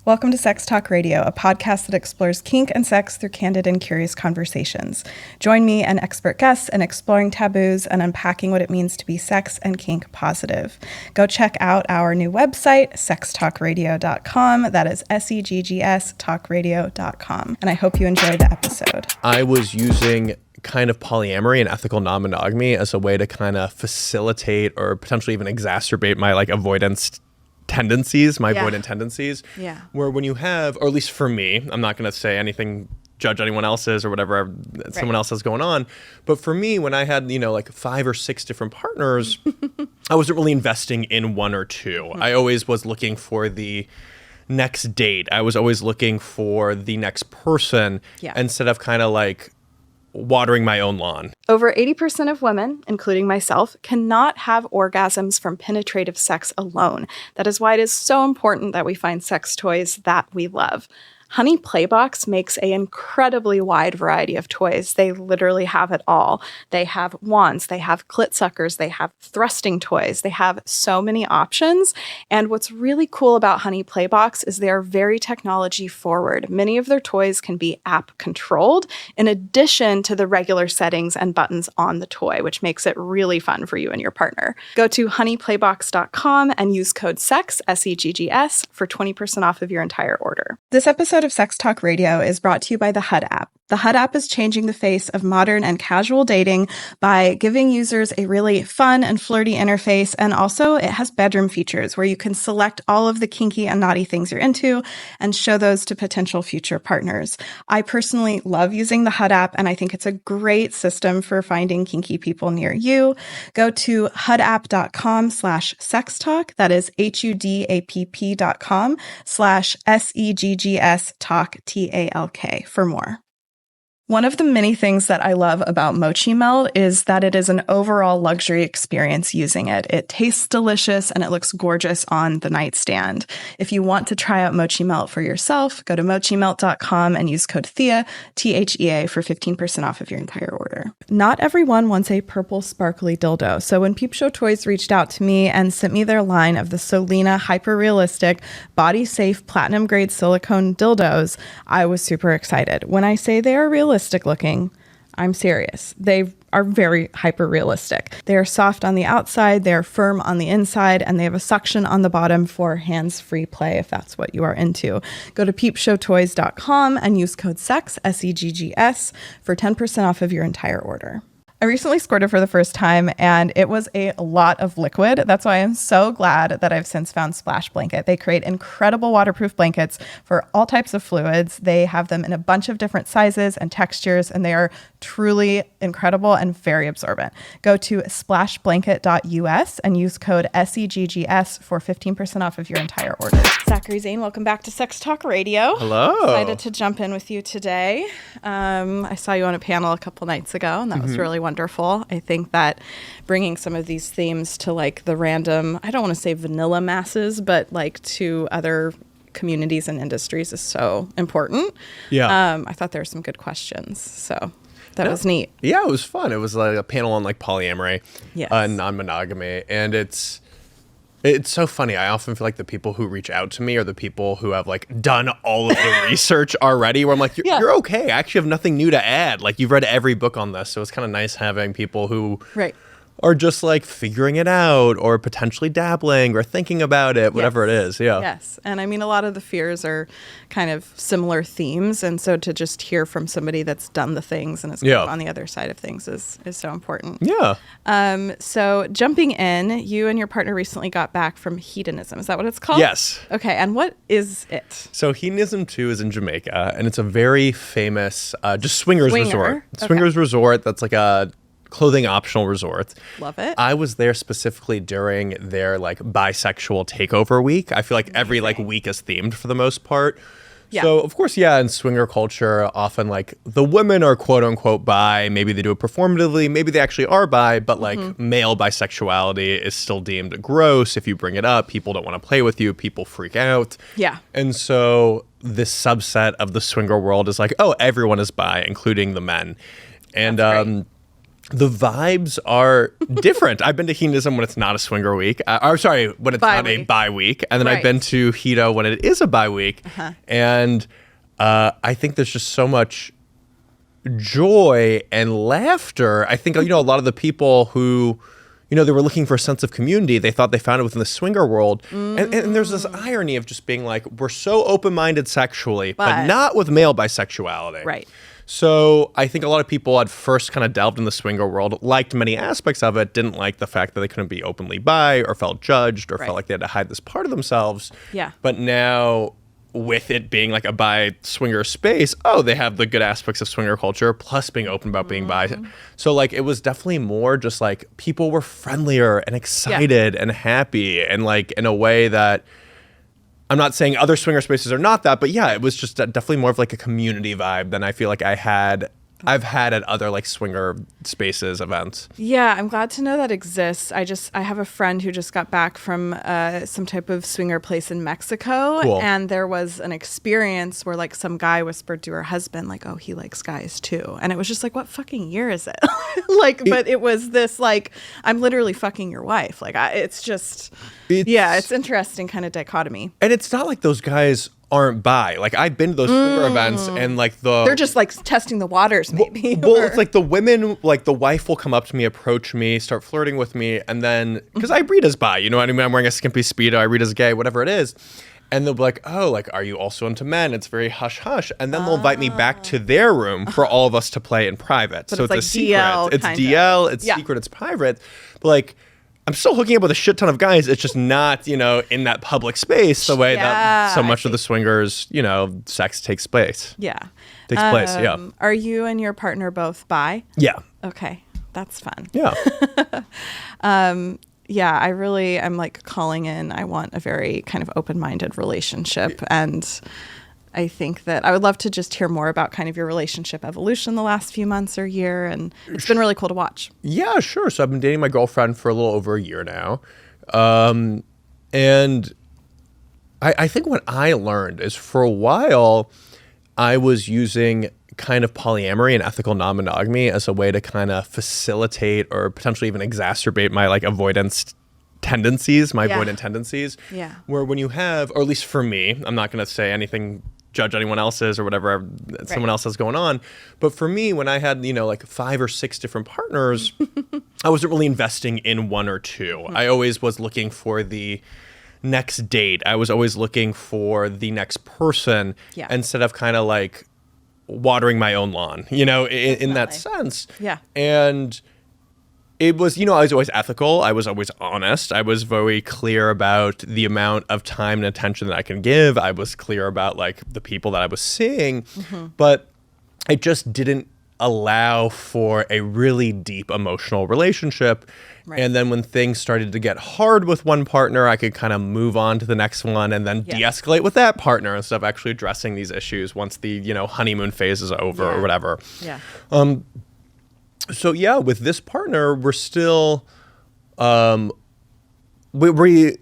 Welcome to Seggs Talk Radio, a podcast that explores kink and sex through candid and curious conversations. Join me and expert guests in exploring taboos and unpacking what it means to be sex and kink positive. Go check out our new website, sextalkradio.com. That is SEGGS talkradio.com. And I hope you enjoy the episode. I was using kind of polyamory and ethical non-monogamy as a way to kind of facilitate or potentially even exacerbate my avoidant tendencies. Yeah. Where when you have, or at least for me, I'm not going to say anything, judge anyone else's or whatever someone else has going on. But for me, when I had, 5 or 6 different partners, I wasn't really investing in one or two. Mm-hmm. I always was looking for the next date. I was always looking for the next person instead of kind of watering my own lawn. Over 80% of women, including myself, cannot have orgasms from penetrative sex alone. That is why it is so important that we find sex toys that we love. Honey Playbox makes an incredibly wide variety of toys. They literally have it all. They have wands, they have clit suckers, they have thrusting toys. They have so many options. And what's really cool about Honey Playbox is they are very technology forward. Many of their toys can be app controlled in addition to the regular settings and buttons on the toy, which makes it really fun for you and your partner. Go to honeyplaybox.com and use code SEGGS, SEGGS, for 20% off of your entire order. This episode of Seggs Talk Radio is brought to you by the HUD app. The HUD app is changing the face of modern and casual dating by giving users a really fun and flirty interface, and also it has bedroom features where you can select all of the kinky and naughty things you're into and show those to potential future partners. I personally love using the HUD app, and I think it's a great system for finding kinky people near you. Go to hudapp.com/sextalk. That is hudapp.com/SEGGS talk TALK for more. One of the many things that I love about Mochi Melt is that it is an overall luxury experience using it. It tastes delicious and it looks gorgeous on the nightstand. If you want to try out Mochi Melt for yourself, go to mochimelt.com and use code Thea, THEA, for 15% off of your entire order. Not everyone wants a purple sparkly dildo. So when Peep Show Toys reached out to me and sent me their line of the Solina hyper-realistic, body-safe, platinum-grade silicone dildos, I was super excited. When I say they are realistic looking, I'm serious. They are very hyper realistic. They are soft on the outside, they are firm on the inside, and they have a suction on the bottom for hands-free play if that's what you are into. Go to peepshowtoys.com and use code SEGGS, SEGGS, for 10% off of your entire order. I recently squirted for the first time, and it was a lot of liquid. That's why I'm so glad that I've since found Splash Blanket. They create incredible waterproof blankets for all types of fluids. They have them in a bunch of different sizes and textures, and they are truly incredible and very absorbent. Go to splashblanket.us and use code SEGGS for 15% off of your entire order. Zachary Zane, welcome back to Seggs Talk Radio. Hello. Excited to jump in with you today. I saw you on a panel a couple nights ago, and that was really wonderful. I think that bringing some of these themes to the random, I don't want to say vanilla masses, but to other communities and industries is so important. Yeah. I thought there were some good questions, so that was neat. Yeah, it was fun. It was a panel on polyamory, yes. Non-monogamy, and it's so funny. I often feel like the people who reach out to me are the people who have done all of the research already, where I'm like, you're okay. I actually have nothing new to add. You've read every book on this. So it's kind of nice having people who are just figuring it out or potentially dabbling or thinking about it, whatever it is. Yeah. Yes. And I mean, a lot of the fears are kind of similar themes. And so to just hear from somebody that's done the things and is kind of on the other side of things is so important. Yeah. So jumping in, you and your partner recently got back from Hedonism. Is that what it's called? Yes. Okay. And what is it? So Hedonism 2 is in Jamaica, and it's a very famous just swingers resort. Swingers resort that's a clothing optional resort. Love it. I was there specifically during their bisexual takeover week. I feel like every week is themed for the most part. Yeah. So of course, in swinger culture, often the women are quote unquote bi. Maybe they do it performatively. Maybe they actually are bi, but male bisexuality is still deemed gross. If you bring it up, people don't want to play with you. People freak out. Yeah. And so this subset of the swinger world is oh, everyone is bi, including the men. And the vibes are different. I've been to Hedonism when it's not a swinger week. When it's not a bi week. And then I've been to Hedo when it is a bi week. And I think there's just so much joy and laughter. I think, a lot of the people who, they were looking for a sense of community, they thought they found it within the swinger world. And there's this irony of just being like, we're so open-minded sexually, but not with male bisexuality. Right. So I think a lot of people at first kind of delved in the swinger world, liked many aspects of it, didn't like the fact that they couldn't be openly bi or felt judged or felt like they had to hide this part of themselves. Yeah. But now, with it being like a bi swinger space, they have the good aspects of swinger culture plus being open about being bi. So like it was definitely more just like people were friendlier and excited and happy and like in a way that I'm not saying other swinger spaces are not that, but yeah, it was just definitely more of like a community vibe than I feel like I've had at other like swinger spaces events. Yeah, I'm glad to know that exists. I have a friend who just got back from some type of swinger place in Mexico. Cool. And there was an experience where like some guy whispered to her husband like, oh, he likes guys too. And it was just like, what fucking year is it? But it was this like, I'm literally fucking your wife. Like it's interesting kind of dichotomy. And it's not like those guys aren't bi. Like I've been to those swinger events and like they're just like testing the waters maybe. Well, it's like the women, like the wife will come up to me, approach me, start flirting with me, and then because I read as bi, you know what I mean? I'm wearing a skimpy Speedo, I read as gay, whatever it is. And they'll be like, oh, like, are you also into men? It's very hush hush. And then they'll invite me back to their room for all of us to play in private. But so it's like a secret. DL it's DL, it's secret, it's private. But like, I'm still hooking up with a shit ton of guys. It's just not, in that public space the way that so much of the swingers, sex takes place. Yeah. Takes place, yeah. Are you and your partner both bi? Yeah. Okay. That's fun. Yeah. Yeah, I'm like calling in. I want a very kind of open-minded relationship. And I think that I would love to just hear more about kind of your relationship evolution the last few months or year. And it's been really cool to watch. Yeah, sure. So I've been dating my girlfriend for a little over a year now. And I think what I learned is for a while, I was using kind of polyamory and ethical non-monogamy as a way to kind of facilitate or potentially even exacerbate my like avoidant tendencies. Yeah. Where when you have, or at least for me, I'm not going to say anything, judge anyone else's or whatever someone else has going on. But for me, when I had, like 5 or 6 different partners, I wasn't really investing in one or two. I always was looking for the next date. I was always looking for the next person instead of kind of like watering my own lawn, in that sense. Yeah. And it was, I was always ethical. I was always honest. I was very clear about the amount of time and attention that I can give. I was clear about like the people that I was seeing, but I just didn't allow for a really deep emotional relationship. Right. And then when things started to get hard with one partner, I could kind of move on to the next one and then de-escalate with that partner instead of actually addressing these issues once the, honeymoon phase is over or whatever. Yeah. So yeah, with this partner, we're still, we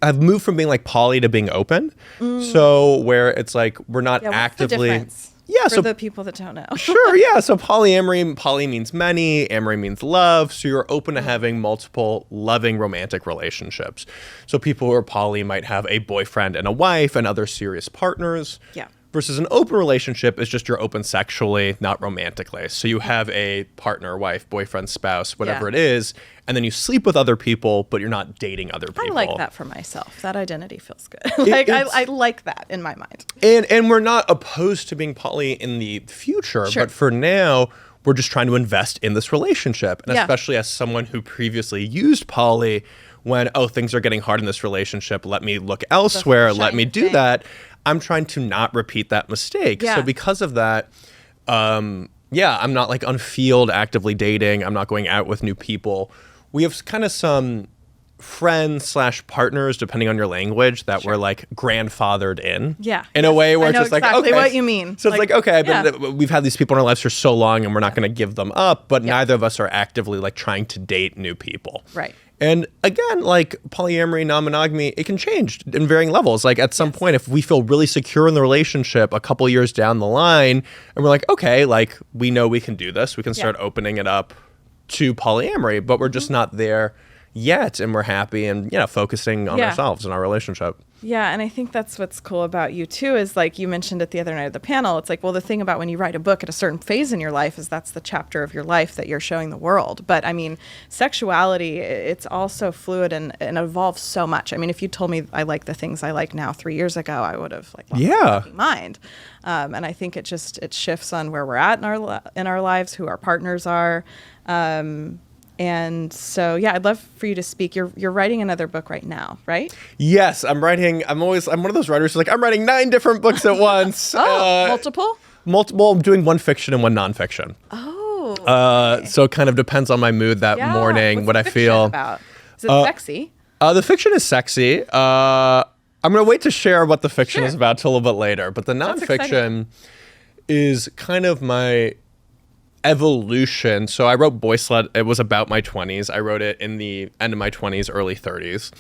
have moved from being like poly to being open. So where it's like, we're not actively. What's the difference? Yeah, for the people that don't know. Sure, yeah. So polyamory, poly means many, amory means love. So you're open to having multiple loving romantic relationships. So people who are poly might have a boyfriend and a wife and other serious partners. Yeah. Versus an open relationship is just you're open sexually, not romantically. So you have a partner, wife, boyfriend, spouse, whatever it is, and then you sleep with other people, but you're not dating other people. I like that for myself. That identity feels good. I like that in my mind. And we're not opposed to being poly in the future, but for now, we're just trying to invest in this relationship. And especially as someone who previously used poly, when, things are getting hard in this relationship, let me look elsewhere, let me do that. I'm trying to not repeat that mistake. Yeah. So because of that, I'm not like on field actively dating. I'm not going out with new people. We have kind of some friends/partners, depending on your language, that were like grandfathered in. Yeah. In a way where it's just exactly like, okay. What you mean. So it's like, okay, we've had these people in our lives for so long and we're not going to give them up, but neither of us are actively like trying to date new people. Right. And again, like polyamory, non-monogamy, it can change in varying levels. Like at some point, if we feel really secure in the relationship a couple years down the line, and we're like, okay, like we know we can do this, we can start opening it up to polyamory, but we're just not there yet, and we're happy and focusing on ourselves and our relationship. Yeah, and I think that's what's cool about you too, is like you mentioned it the other night at the panel. It's like, well, the thing about when you write a book at a certain phase in your life is that's the chapter of your life that you're showing the world. But I mean, sexuality, it's also fluid and evolves so much. I mean, if you told me I like the things I like now 3 years ago, I would have lost my mind. And I think it shifts on where we're at in our lives, who our partners are. And so, I'd love for you to speak. You're writing another book right now, right? Yes, I'm writing. I'm one of those writers who's like, I'm writing 9 different books at once. Multiple? Multiple. I'm doing one fiction and one nonfiction. Oh. Okay. So it kind of depends on my mood that morning, what I feel. About? Is it sexy? The fiction is sexy. I'm going to wait to share what the fiction is about till a little bit later. But the nonfiction is kind of my evolution. So I wrote Boy Slut. It was about my 20s. I wrote it in the end of my 20s, early 30s.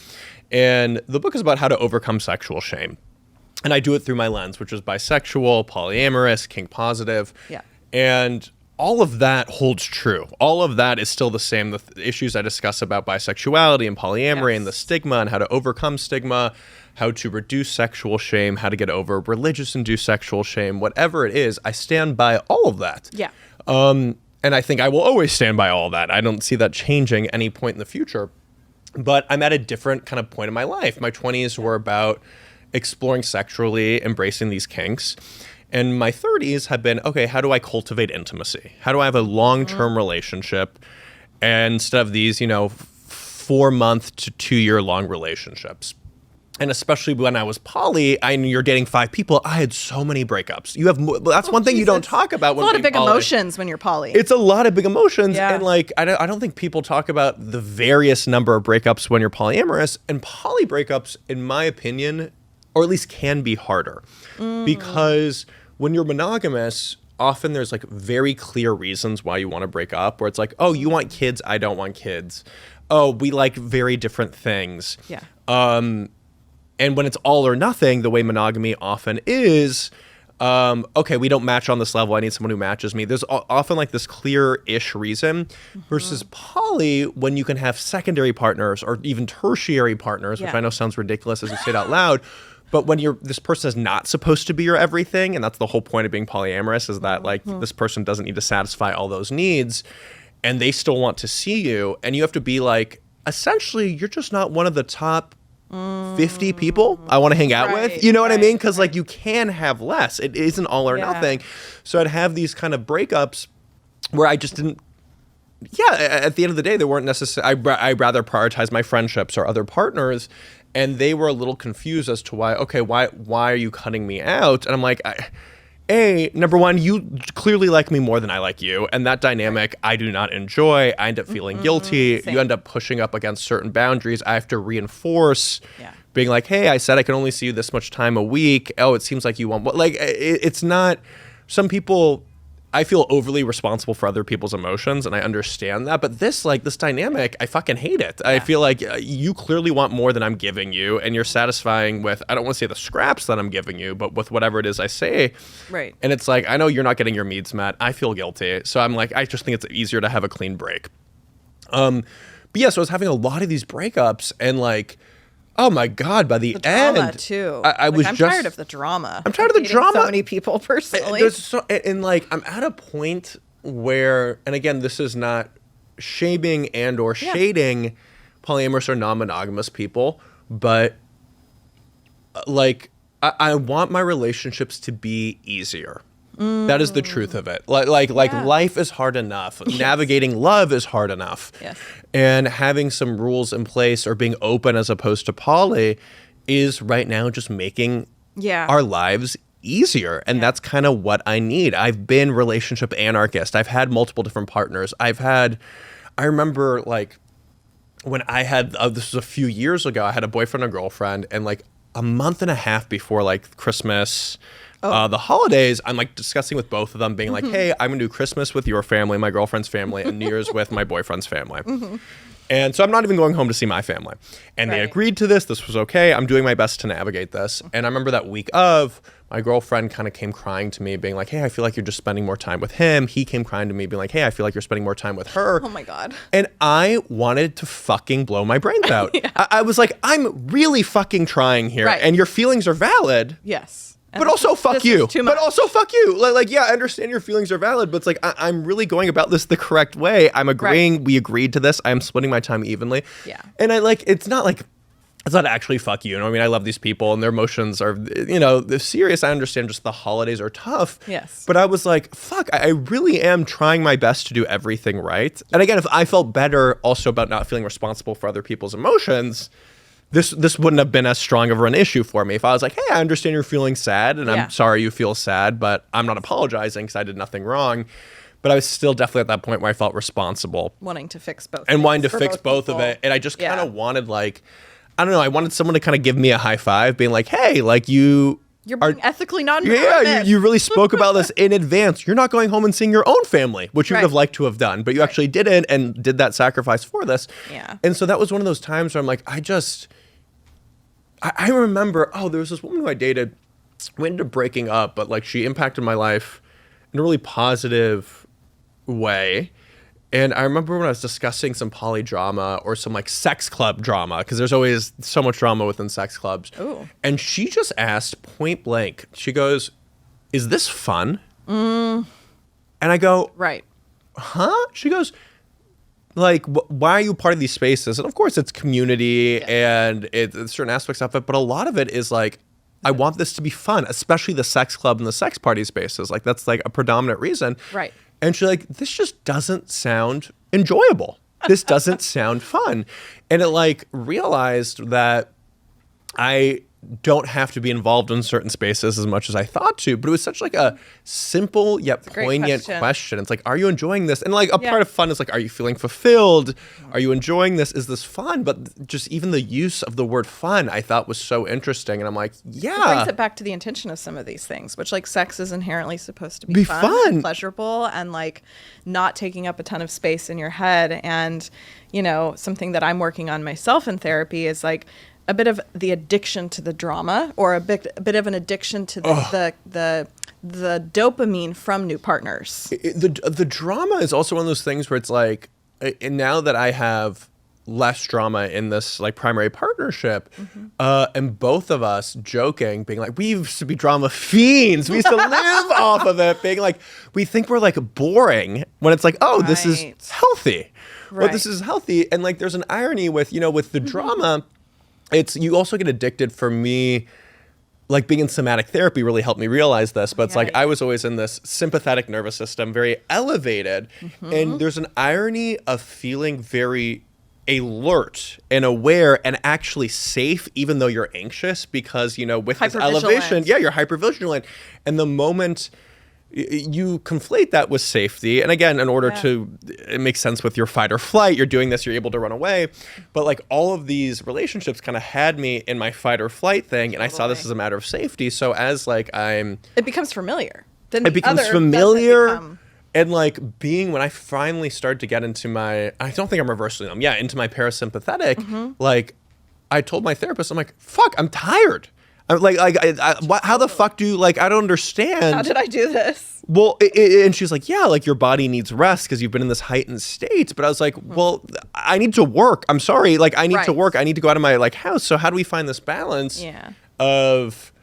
And the book is about how to overcome sexual shame. And I do it through my lens, which is bisexual, polyamorous, kink positive. Yeah. And all of that holds true. All of that is still the same. The issues I discuss about bisexuality and polyamory and the stigma and how to overcome stigma, how to reduce sexual shame, how to get over religious-induced sexual shame, whatever it is, I stand by all of that. Yeah. And I think I will always stand by all that. I don't see that changing any point in the future. But I'm at a different kind of point in my life. My 20s were about exploring sexually, embracing these kinks. And my 30s have been, okay, how do I cultivate intimacy? How do I have a long-term relationship instead of these, 4-month to 2-year-long relationships? And especially when I was poly, you're dating 5 people. I had so many breakups. You have that's one thing you don't talk about. It's a lot of big emotions when you're poly. It's a lot of big emotions, and I don't think people talk about the various number of breakups when you're polyamorous. And poly breakups, in my opinion, or at least can be harder, because when you're monogamous, often there's like very clear reasons why you want to break up. Where it's like, oh, you want kids, I don't want kids. Oh, we like very different things. Yeah. And when it's all or nothing, the way monogamy often is, okay, we don't match on this level. I need someone who matches me. There's often like this clear-ish reason versus poly, when you can have secondary partners or even tertiary partners, which I know sounds ridiculous as you say it out loud. But when this person is not supposed to be your everything, and that's the whole point of being polyamorous, is that like this person doesn't need to satisfy all those needs, and they still want to see you, and you have to be like, essentially, you're just not one of the top 50 people I want to hang out with. You know what I mean? Because like you can have less. It isn't all or nothing. So I'd have these kind of breakups where I just didn't. Yeah, at the end of the day, they weren't necessary. I'd rather prioritize my friendships or other partners, and they were a little confused as to why. Okay, why are you cutting me out? And I'm like, number one, you clearly like me more than I like you. And that dynamic I do not enjoy. I end up feeling guilty. Same. You end up pushing up against certain boundaries. I have to reinforce being like, hey, I said I can only see you this much time a week. Oh, it seems like you want, like, it's not, some people, I feel overly responsible for other people's emotions, and I understand that. But this dynamic, I fucking hate it. I feel like you clearly want more than I'm giving you, and you're satisfying with, I don't want to say the scraps that I'm giving you, but with whatever it is I say. Right. And it's like, I know you're not getting your needs met. I feel guilty. So I'm like, I just think it's easier to have a clean break. But yeah, so I was having a lot of these breakups, and like, oh my God, by the end. Drama too. I'm tired of the drama. I'm tired of the drama. So many people personally. And like, I'm at a point where, and again, this is not shaming and or shading polyamorous or non-monogamous people, but like, I want my relationships to be easier. That is the truth of it. Like life is hard enough. Yes. Navigating love is hard enough. Yes. And having some rules in place or being open as opposed to poly is right now just making our lives easier. And that's kind of what I need. I've been relationship anarchist. I've had multiple different partners. I remember like when I had, this was a few years ago, I had a boyfriend and girlfriend, and like a month and a half before like Christmas, the holidays, I'm like discussing with both of them, being like, hey, I'm gonna do Christmas with your family, my girlfriend's family, and New Year's with my boyfriend's family. And so I'm not even going home to see my family. And they agreed to this. This was okay. I'm doing my best to navigate this. And I remember that week of, my girlfriend kind of came crying to me, being like, hey, I feel like you're just spending more time with him. He came crying to me, being like, hey, I feel like you're spending more time with her. Oh my God. And I wanted to fucking blow my brains out. I was like, I'm really fucking trying here. And your feelings are valid. Yes. But also fuck you. But also fuck you. Like, yeah, I understand your feelings are valid, but it's like, I'm really going about this the correct way. I'm agreeing. We agreed to this. I'm splitting my time evenly. Yeah. And it's not actually fuck you. You know what I mean? I love these people and their emotions are, they're serious. I understand just the holidays are tough. Yes. But I was like, fuck, I really am trying my best to do everything right. And again, if I felt better also about not feeling responsible for other people's emotions, this wouldn't have been as strong of an issue for me. If I was like, hey, I understand you're feeling sad and I'm sorry you feel sad, but I'm not apologizing because I did nothing wrong. But I was still definitely at that point where I felt responsible. Wanting to fix both. And wanting to fix both of it. And I just kind of wanted I don't know, I wanted someone to kind of give me a high five being like, hey, like you're being ethically non-monogamic. Yeah, you really spoke about this in advance. You're not going home and seeing your own family, which you would have liked to have done, but you actually didn't and did that sacrifice for this. Yeah. And so that was one of those times where I'm like, I remember, there was this woman who I dated. We ended up breaking up, but like she impacted my life in a really positive way. And I remember when I was discussing some poly drama or some like sex club drama, because there's always so much drama within sex clubs. Ooh. And she just asked point blank, she goes, is this fun? And I go, right. Huh? She goes, like, why are you part of these spaces? And of course it's community and it's certain aspects of it, but a lot of it is like, I want this to be fun, especially the sex club and the sex party spaces. Like that's like a predominant reason. Right. And she's like, this just doesn't sound enjoyable. This doesn't sound fun. And it like realized that I don't have to be involved in certain spaces as much as I thought to, but it was such like a simple yet poignant question. It's like, are you enjoying this? And like a part of fun is like, are you feeling fulfilled? Are you enjoying this? Is this fun? But just even the use of the word fun, I thought was so interesting. And I'm like, yeah. It brings it back to the intention of some of these things, which like sex is inherently supposed to be fun. And pleasurable and like not taking up a ton of space in your head. And, something that I'm working on myself in therapy is like, a bit of the addiction to the drama, or a bit of an addiction to the dopamine from new partners. The drama is also one of those things where it's like, and now that I have less drama in this like primary partnership, and both of us joking, being like, we used to be drama fiends. We used to live off of it, being like, we think we're like boring when it's like, this is healthy. Right. Well, this is healthy. And like, there's an irony with, with the drama. You also get addicted. For me, like being in somatic therapy really helped me realize this, but it's like I was always in this sympathetic nervous system, very elevated. And there's an irony of feeling very alert and aware and actually safe, even though you're anxious, because, with this elevation, you're hypervigilant. And the moment you conflate that with safety, and again, in order to, it makes sense with your fight or flight, you're doing this, you're able to run away, but like all of these relationships kind of had me in my fight or flight thing, and I saw this as a matter of safety. So as like it becomes familiar. It becomes familiar. And like when I finally started to get into I don't think I'm reversing them, into my parasympathetic, like I told my therapist, I'm like, fuck, I'm tired. I'm like how the fuck do you, I don't understand. How did I do this? Well, and she's like, yeah, like your body needs rest because you've been in this heightened state. But I was like, well, I need to work. I'm sorry. Like I need to work. I need to go out of my house. So how do we find this balance of,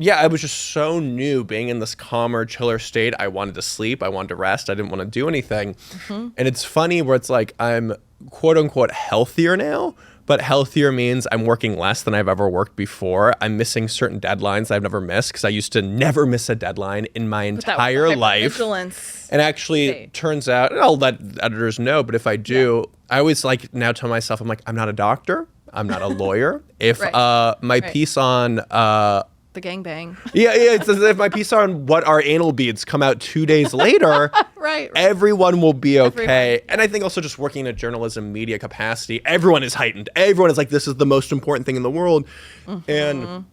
I was just so new being in this calmer, chiller state. I wanted to sleep. I wanted to rest. I didn't want to do anything. And it's funny where it's like, I'm quote unquote healthier now. But healthier means I'm working less than I've ever worked before. I'm missing certain deadlines I've never missed because I used to never miss a deadline in my entire life. And actually, turns out, and I'll let editors know, but if I do, I always now tell myself, I'm like, I'm not a doctor. I'm not a lawyer. If my piece on the gangbang. It's as if my piece on what are anal beads come out 2 days later, everyone will be okay. And I think also just working in a journalism media capacity, everyone is heightened. Everyone is like, this is the most important thing in the world. And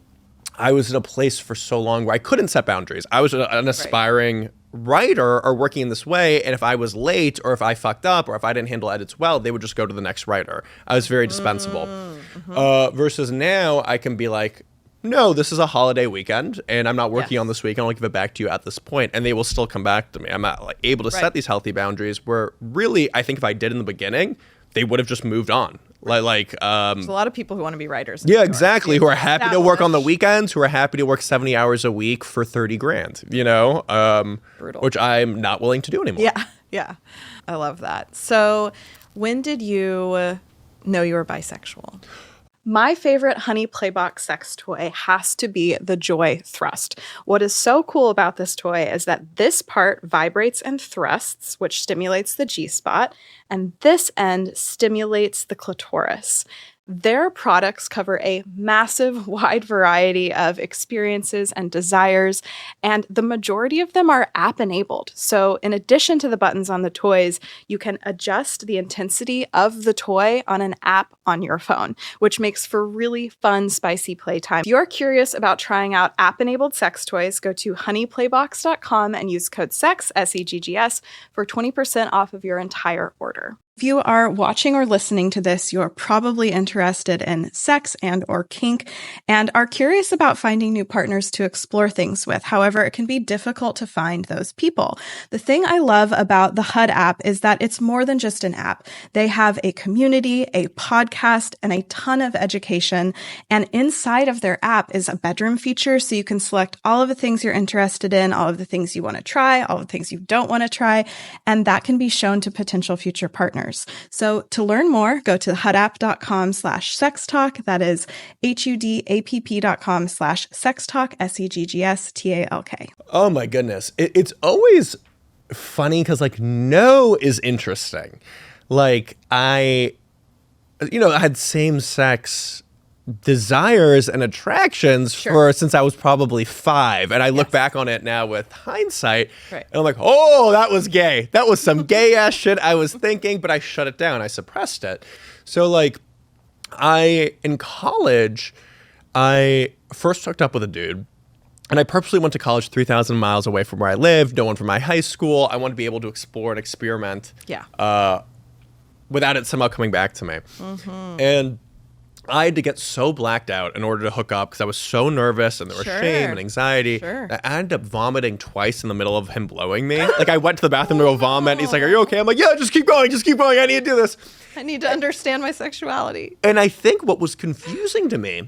I was in a place for so long where I couldn't set boundaries. I was an aspiring writer are working in this way, and if I was late or if I fucked up or if I didn't handle edits well, they would just go to the next writer. I was very dispensable. Versus now I can be like, no, this is a holiday weekend and I'm not working on this week. I'll give it back to you at this point, and they will still come back to me. I'm not like able to set these healthy boundaries where really I think if I did in the beginning, they would have just moved on. There's a lot of people who want to be writers. Yeah, exactly. Who are happy to work on the weekends, who are happy to work 70 hours a week for 30 grand, brutal. Which I'm not willing to do anymore. Yeah. Yeah. I love that. So when did you know you were bisexual? My favorite Honey Playbox sex toy has to be the Joy Thrust. What is so cool about this toy is that this part vibrates and thrusts, which stimulates the G-spot, and this end stimulates the clitoris. Their products cover a massive, wide variety of experiences and desires, and the majority of them are app-enabled. So in addition to the buttons on the toys, you can adjust the intensity of the toy on an app on your phone, which makes for really fun, spicy playtime. If you're curious about trying out app-enabled sex toys, go to honeyplaybox.com and use code SEGGS, S-E-G-G-S, for 20% off of your entire order. If you are watching or listening to this, you're probably interested in sex and or kink and are curious about finding new partners to explore things with. However, it can be difficult to find those people. The thing I love about the HUD app is that it's more than just an app. They have a community, a podcast, and a ton of education. And inside of their app is a bedroom feature, so you can select all of the things you're interested in, all of the things you want to try, all of the things you don't want to try, and that can be shown to potential future partners. So to learn more, go to hudapp.com/sextalk. That is hudapp.com/sextalk, SEGGSTALK. Oh my goodness. It's always funny because no is interesting. I had same-sex desires and attractions since I was probably 5. And I look back on it now with hindsight and I'm like, oh, that was gay. That was some gay ass shit I was thinking, but I shut it down. I suppressed it. So in college, I first hooked up with a dude. And I purposely went to college 3,000 miles away from where I lived, no one from my high school. I wanted to be able to explore and experiment without it somehow coming back to me. And I had to get so blacked out in order to hook up because I was so nervous and there was shame and anxiety. I ended up vomiting twice in the middle of him blowing me. I went to the bathroom to go vomit. And he's like, are you okay? I'm like, yeah, just keep going. I need to do this. I need to understand my sexuality. And I think what was confusing to me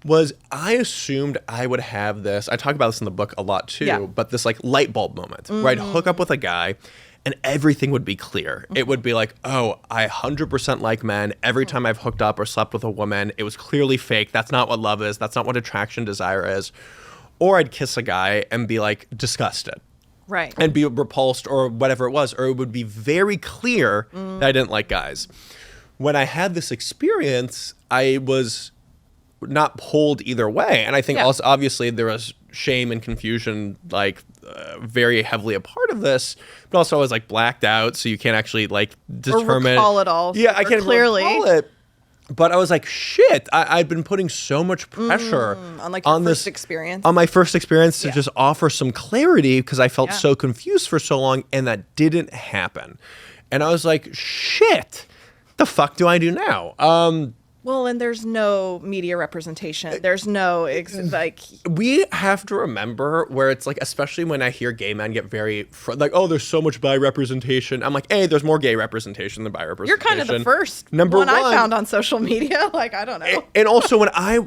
was I assumed I would have this. I talk about this in the book a lot too, but this light bulb moment where I'd hook up with a guy and everything would be clear. It would be like, oh, I 100% like men. Every time I've hooked up or slept with a woman, it was clearly fake. That's not what love is. That's not what attraction, desire is. Or I'd kiss a guy and be disgusted. Right. And be repulsed or whatever it was. Or it would be very clear that I didn't like guys. When I had this experience, I was not pulled either way. And I think also, obviously, there was shame and confusion, very heavily a part of this, but also I was blacked out, so you can't actually determine or recall it all. Yeah, I can't clearly recall it. But I was like, shit, I'd been putting so much pressure on your first experience. On my first experience to just offer some clarity because I felt so confused for so long, and that didn't happen. And I was like, shit, the fuck do I do now? Well, and there's no media representation. There's no, We have to remember where it's especially when I hear gay men get very, oh, there's so much bi representation. I'm like, hey, there's more gay representation than bi representation. You're kind of the first one I found on social media. I don't know. And also when I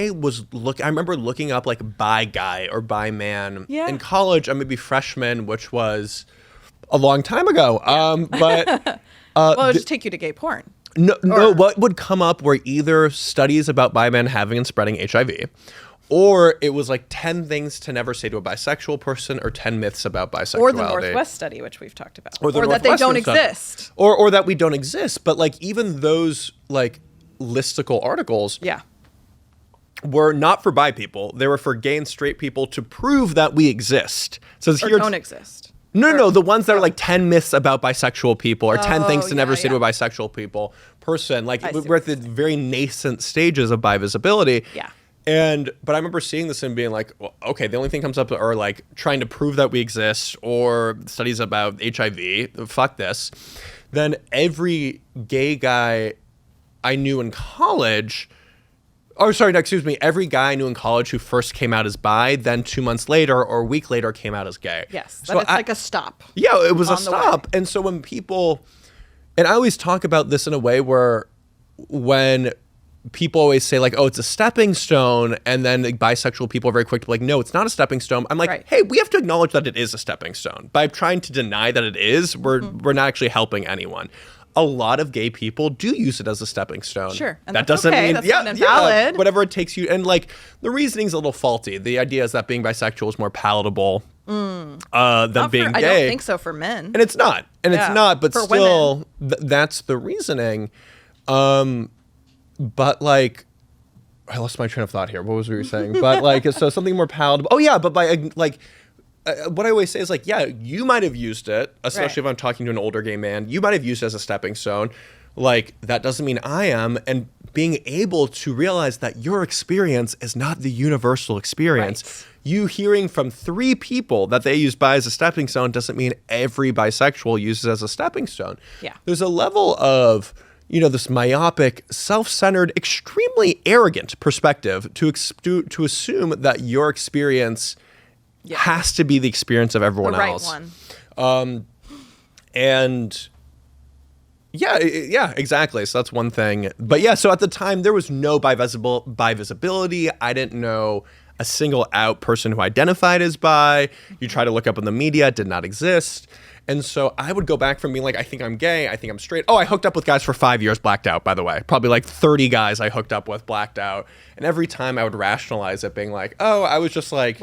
was I remember looking up bi guy or bi man in college. I maybe freshman, which was a long time ago. But well, it would just take you to gay porn. No, what would come up were either studies about bi men having and spreading HIV, or it was 10 things to never say to a bisexual person, or 10 myths about bisexuality. Or the Northwest study, which we've talked about. Or that they don't exist. Or that we don't exist. But even those listicle articles were not for bi people. They were for gay and straight people to prove that we exist. So or don't exist. No, the ones that are 10 myths about bisexual people or 10 things to never say to a bisexual person. We're at the very nascent stages of bi visibility. Yeah. But I remember seeing this and being like, well, okay, the only thing comes up are like trying to prove that we exist or studies about HIV. Fuck this. Then every gay guy I knew in college, every guy I knew in college who first came out as bi, then 2 months later or a week later came out as gay. Yes, but it's like a stop. Yeah, it was a stop. And so when people, and I always talk about this in a way where when people always say like, oh, it's a stepping stone, and then like, bisexual people are very quick to be like, no, it's not a stepping stone. I'm like, hey, we have to acknowledge that it is a stepping stone. By trying to deny that it is, we're not actually helping anyone. A lot of gay people do use it as a stepping stone. Sure. And that doesn't mean that's not invalid. Whatever it takes you. And like the reasoning's a little faulty. The idea is that being bisexual is more palatable than being gay. I don't think so for men. And it's not. It's not. But for still, that's the reasoning. But like, I lost my train of thought here. What was we saying? But like, so something more palatable. Oh yeah, but by like, what I always say is like, yeah, you might have used it, especially if I'm talking to an older gay man. You might have used it as a stepping stone. Like that doesn't mean I am. And being able to realize that your experience is not the universal experience. Right. You hearing from 3 people that they use bi as a stepping stone doesn't mean every bisexual uses it as a stepping stone. Yeah. There's a level of, you know, this myopic, self-centered, extremely arrogant perspective to assume that your experience has to be the experience of everyone else. The right one. And yeah, exactly. So that's one thing. But yeah, so at the time there was no bi visibility. I didn't know a single out person who identified as bi. You try to look up in the media, it did not exist. And so I would go back from being like, I think I'm gay, I think I'm straight. Oh, I hooked up with guys for 5 years, blacked out, by the way. Probably like 30 guys I hooked up with, blacked out. And every time I would rationalize it being like, oh, I was just like...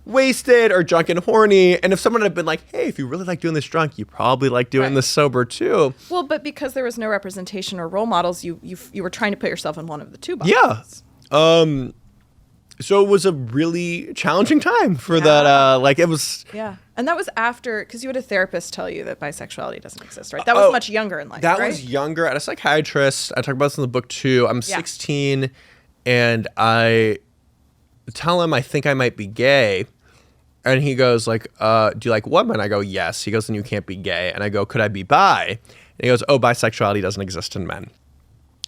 Wasted or drunk and horny. And if someone had been like, hey, if you really like doing this drunk, you probably like doing this sober too. Well, but because there was no representation or role models, you were trying to put yourself in one of the two boxes. Yeah. So it was a really challenging time for that. Like it was. Yeah. And that was after, because you had a therapist tell you that bisexuality doesn't exist, right? That was much younger in life, That was younger. At a psychiatrist. I talk about this in the book too. I'm 16 and I tell him I think I might be gay. And he goes like, do you like women? I go, yes. He goes, then you can't be gay. And I go, could I be bi? And he goes, oh, bisexuality doesn't exist in men.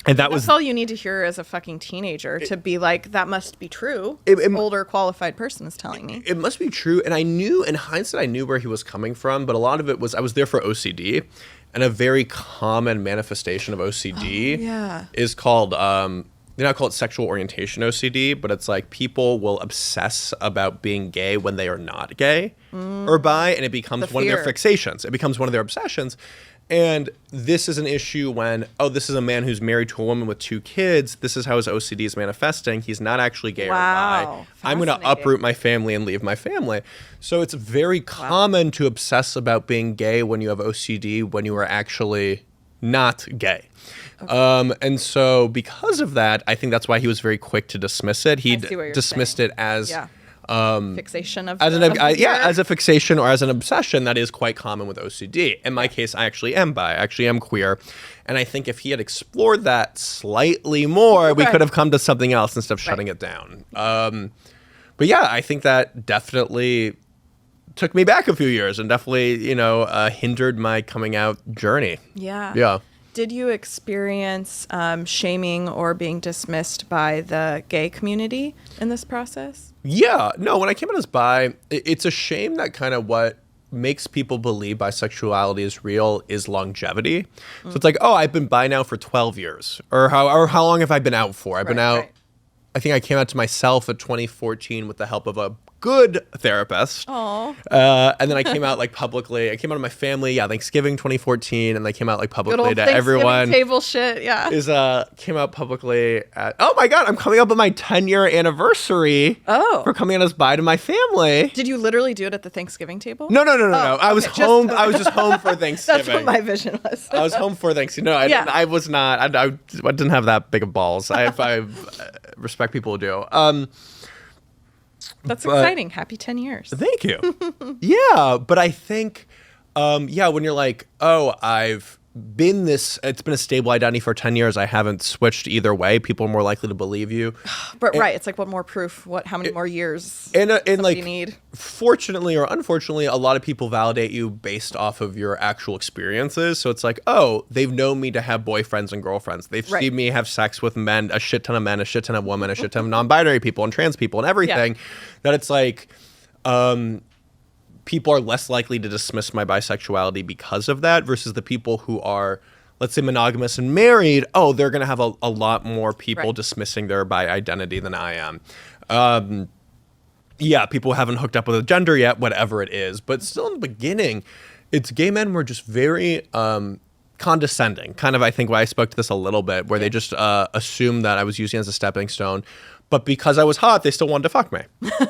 And that's all you need to hear as a fucking teenager to be like, that must be true. Older qualified person is telling me. It must be true. And I knew, in hindsight, I knew where he was coming from. But a lot of it was, I was there for OCD. And a very common manifestation of OCD is called, they now call it sexual orientation OCD. But it's like people will obsess about being gay when they are not gay or bi. And it becomes one of their fixations. It becomes one of their obsessions. And this is an issue when, oh, this is a man who's married to a woman with 2 kids. This is how his OCD is manifesting. He's not actually gay or bi. I'm going to uproot my family and leave my family. So it's very common to obsess about being gay when you have OCD, when you are actually not gay. Okay. And so because of that, I think that's why he was very quick to dismiss it. He dismissed it as... fixation of as as a fixation or as an obsession that is quite common with OCD. In my case, I actually am bi. I actually am queer. And I think if he had explored that slightly more, we could have come to something else instead of shutting it down. But yeah, I think that definitely took me back a few years and definitely, hindered my coming out journey. Yeah. Yeah. Did you experience shaming or being dismissed by the gay community in this process? Yeah. No, when I came out as bi, it's a shame that kind of what makes people believe bisexuality is real is longevity. So it's like, oh, I've been bi now for 12 years. Or how long have I been out for? I've been out, I think I came out to myself in 2014 with the help of a good therapist. Aww. And then I came out publicly. I came out to my family, Thanksgiving 2014, and I came out publicly to everyone. Table shit, yeah. Came out publicly at, oh my God, I'm coming up on my 10-year anniversary for coming out as bi to my family. Did you liditerally do it at the Thanksgiving table? No. I was home. I was just home for Thanksgiving. That's what my vision was. I was home for Thanksgiving. No, I was not. I didn't have that big of balls. I respect people who do. That's exciting. Happy 10 years. Thank you. Yeah, but I think, when you're like, oh, I've it's been a stable identity for 10 years. I haven't switched either way. People are more likely to believe you. But right, it's like, what more proof? How many more years? And like, you need? Fortunately or unfortunately, a lot of people validate you based off of your actual experiences. So it's like, oh, they've known me to have boyfriends and girlfriends. They've seen me have sex with men, a shit ton of men, a shit ton of women, a shit ton of non-binary people and trans people and everything. That it's like, people are less likely to dismiss my bisexuality because of that versus the people who are, let's say, monogamous and married. Oh, they're going to have a lot more people dismissing their bi identity than I am. Yeah, people haven't hooked up with a gender yet, whatever it is. But still in the beginning, it's gay men were just very condescending. Kind of, I think, why I spoke to this a little bit, where they just assumed that I was using it as a stepping stone. But because I was hot, they still wanted to fuck me.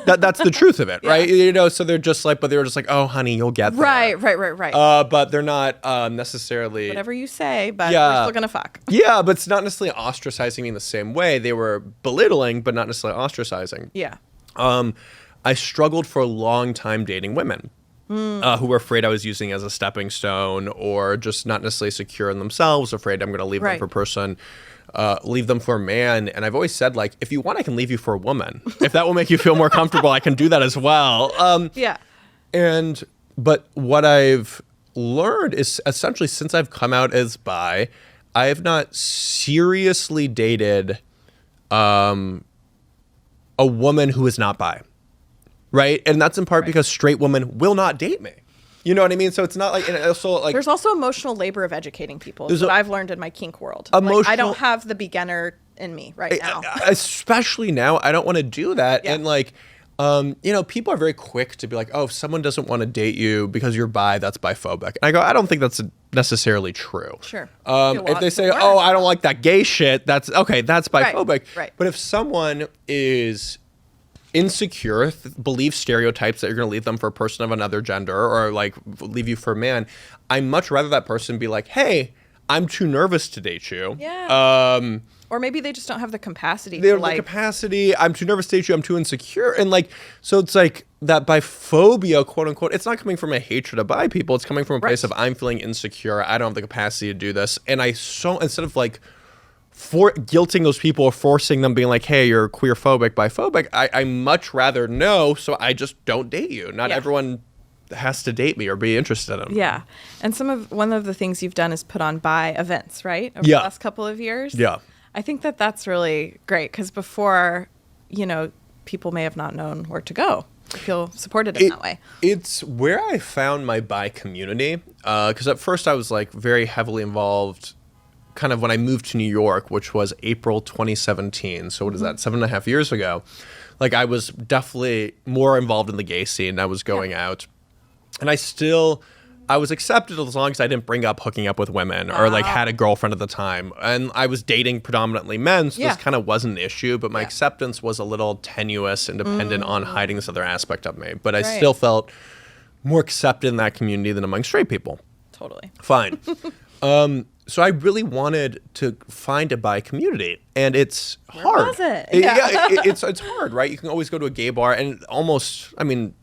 That's the truth of it, right? You know, so they're just like, but they were just like, oh, honey, you'll get there. Right. But they're not necessarily... Whatever you say, but we're still going to fuck. Yeah, but it's not necessarily ostracizing me in the same way. They were belittling, but not necessarily ostracizing. Yeah. I struggled for a long time dating women who were afraid I was using it as a stepping stone or just not necessarily secure in themselves, afraid I'm going to leave them for a person. Leave them for a man. And I've always said, like, if you want, I can leave you for a woman. If that will make you feel more comfortable, I can do that as well. But what I've learned is essentially since I've come out as bi, I have not seriously dated a woman who is not bi. Right? And that's in part because straight women will not date me. You know what I mean? So it's not like, and also like, there's also emotional labor of educating people. Is what I've learned in my kink world. Like, I don't have the beginner in me right now. Especially now, I don't want to do that. And like, you know, people are very quick to be like, oh, if someone doesn't want to date you because you're bi, that's biphobic. And I go, I don't think that's necessarily true. Sure. If they say, oh, I don't like that gay shit, that's okay, that's biphobic. Right. But if someone is insecure, believe stereotypes that you're going to leave them for a person of another gender or like leave you for a man, I'd much rather that person be like, hey, I'm too nervous to date you. Yeah. Or maybe they just don't have the capacity. They have the capacity. I'm too nervous to date you. I'm too insecure. And like, so it's like that biphobia, quote unquote, it's not coming from a hatred of bi people. It's coming from a place of I'm feeling insecure. I don't have the capacity to do this. And instead of like, for guilting those people or forcing them being like, hey, you're queerphobic, biphobic, I much rather know, so I just don't date you. Not everyone has to date me or be interested in me. Yeah. And one of the things you've done is put on bi events, right? Over the last couple of years. Yeah. I think that's really great because before, you know, people may have not known where to go to feel supported in that way. It's where I found my bi community because at first I was like very heavily involved kind of when I moved to New York, which was April 2017. So what is that, 7.5 years ago? Like I was definitely more involved in the gay scene. I was going out. And I was accepted as long as I didn't bring up hooking up with women or like had a girlfriend at the time. And I was dating predominantly men, so this kind of wasn't an issue. But my acceptance was a little tenuous and dependent on hiding this other aspect of me. But I still felt more accepted in that community than among straight people. Totally. Fine. So I really wanted to find a bi community, and it's hard. Where was it? It's hard, right? You can always go to a gay bar, and almost, I mean,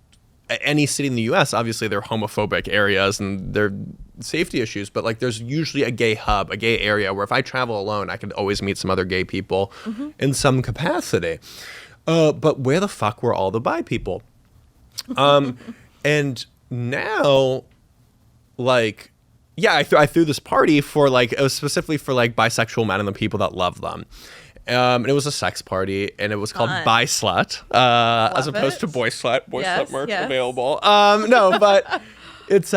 any city in the U.S., obviously, they're homophobic areas and they're safety issues, but like there's usually a gay hub, a gay area where if I travel alone, I could always meet some other gay people in some capacity. But where the fuck were all the bi people? And now, like, yeah, I threw this party for like, it was specifically for like bisexual men and the people that love them. And it was a sex party, and it was called Bi Slut, as opposed to Boy Slut. Boy Slut merch available. No, but it's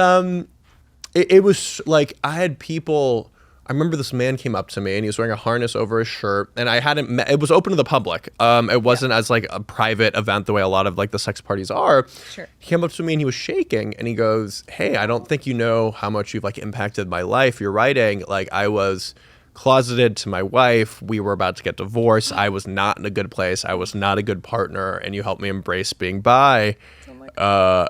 it was like I had people. I remember this man came up to me, and he was wearing a harness over his shirt, and I hadn't met. It was open to the public. It wasn't as like a private event the way a lot of like the sex parties are. Sure. He came up to me and he was shaking, and he goes, "Hey, I don't think you know how much you've like impacted my life. You're writing. Like I was closeted to my wife. We were about to get divorced. I was not in a good place. I was not a good partner, and you helped me embrace being bi." Oh my God.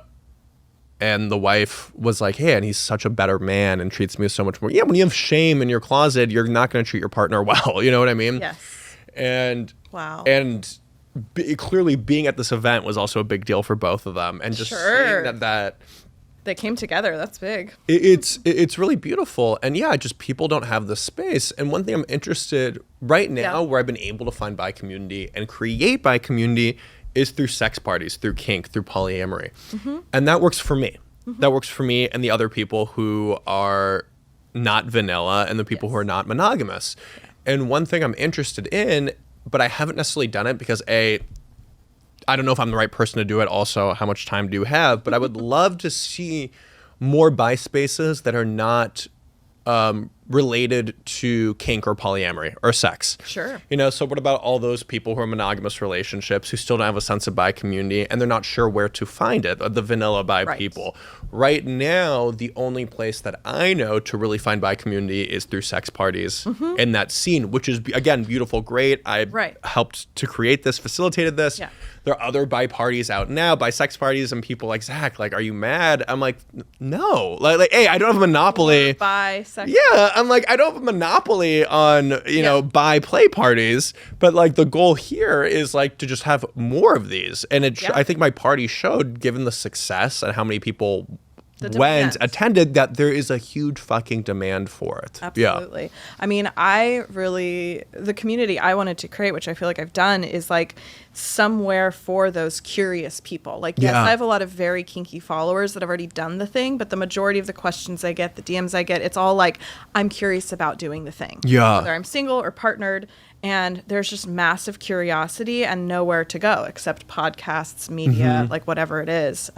And the wife was like, hey, and he's such a better man and treats me so much more. Yeah, when you have shame in your closet, you're not going to treat your partner well. You know what I mean? Yes. And wow. And clearly being at this event was also a big deal for both of them. And just seeing that they came together. That's big. It's really beautiful. And yeah, just people don't have the space. And one thing I'm interested right now where I've been able to find bi community and create bi community is through sex parties, through kink, through polyamory. And that works for me. That works for me and the other people who are not vanilla and the people who are not monogamous. And one thing I'm interested in, but I haven't necessarily done it because I don't know if I'm the right person to do it. Also, how much time do you have? But I would love to see more bi spaces that are not related to kink or polyamory or sex. Sure. You know, so what about all those people who are monogamous relationships who still don't have a sense of bi community and they're not sure where to find it, the vanilla bi people. Right now, the only place that I know to really find bi community is through sex parties in that scene, which is, again, beautiful, great. I helped to create this, facilitated this. Yeah. There are other bi parties out now, bi sex parties, and people like, Zach, like, are you mad? I'm like, no. Like hey, I don't have a monopoly. Bi sex. Yeah, I'm like, I don't have a monopoly on, you know, bi play parties, but like the goal here is like to just have more of these. And I think my party showed, given the success and how many people attended, that there is a huge fucking demand for it. Absolutely. I mean, the community I wanted to create, which I feel like I've done, is like somewhere for those curious people. Like, yes, I have a lot of very kinky followers that have already done the thing, but the majority of the questions I get, the DMs I get, it's all like, I'm curious about doing the thing. Yeah. Whether I'm single or partnered. And there's just massive curiosity and nowhere to go except podcasts, media, like whatever it is.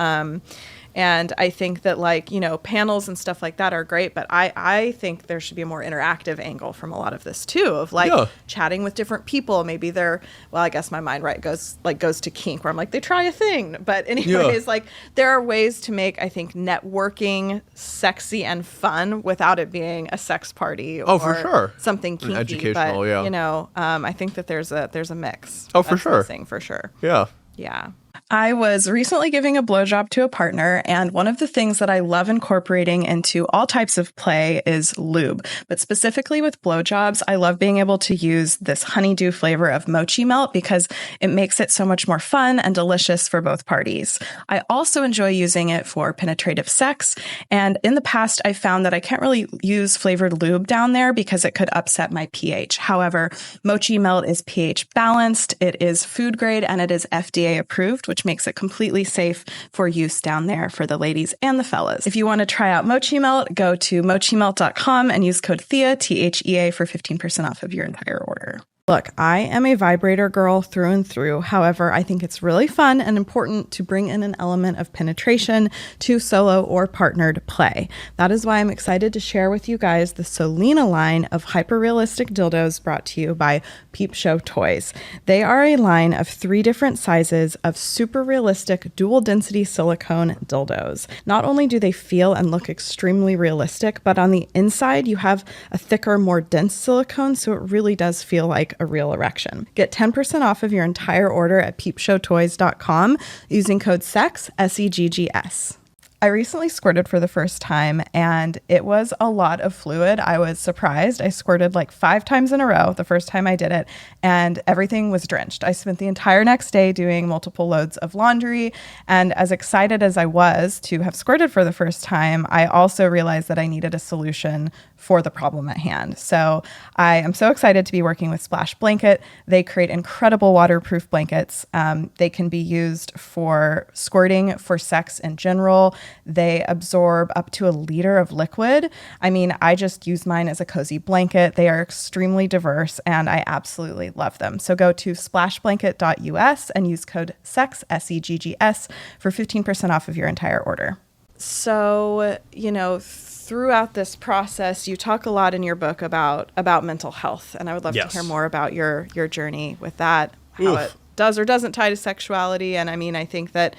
And I think that, like, you know, panels and stuff like that are great, but I think there should be a more interactive angle from a lot of this too, of like chatting with different people. Maybe I guess my mind goes to kink, where I'm like, they try a thing. But anyways, like, there are ways to make, I think, networking sexy and fun without it being a sex party or for sure. something kinky. Educational, but, you know, I think that there's a mix. Oh, for sure. Missing, for sure. Yeah. Yeah. I was recently giving a blowjob to a partner, and one of the things that I love incorporating into all types of play is lube. But specifically with blowjobs, I love being able to use this honeydew flavor of mochi melt because it makes it so much more fun and delicious for both parties. I also enjoy using it for penetrative sex, and in the past, I found that I can't really use flavored lube down there because it could upset my pH. However, mochi melt is pH balanced, it is food grade, and it is FDA approved, which makes it completely safe for use down there for the ladies and the fellas. If you want to try out Mochi Melt, go to mochimelt.com and use code Thea, THEA, for 15% off of your entire order. Look, I am a vibrator girl through and through. However, I think it's really fun and important to bring in an element of penetration to solo or partnered play. That is why I'm excited to share with you guys the Solina line of hyper-realistic dildos brought to you by Peep Show Toys. They are a line of 3 different sizes of super realistic dual density silicone dildos. Not only do they feel and look extremely realistic, but on the inside you have a thicker, more dense silicone, so it really does feel like a real erection. Get 10% off of your entire order at peepshowtoys.com using code SEGGS, SEGGS. I recently squirted for the first time, and it was a lot of fluid. I was surprised. I squirted like 5 times in a row the first time I did it, and everything was drenched. I spent the entire next day doing multiple loads of laundry, and as excited as I was to have squirted for the first time, I also realized that I needed a solution for the problem at hand. So I am so excited to be working with Splash Blanket. They create incredible waterproof blankets. They can be used for squirting, for sex in general. They absorb up to 1 liter of liquid. I mean, I just use mine as a cozy blanket. They are extremely diverse, and I absolutely love them. So go to splashblanket.us and use code SEGGS, SEGGS, for 15% off of your entire order. So, you know, throughout this process, you talk a lot in your book about mental health, and I would love to hear more about your journey with that, how it does or doesn't tie to sexuality. And I mean, I think that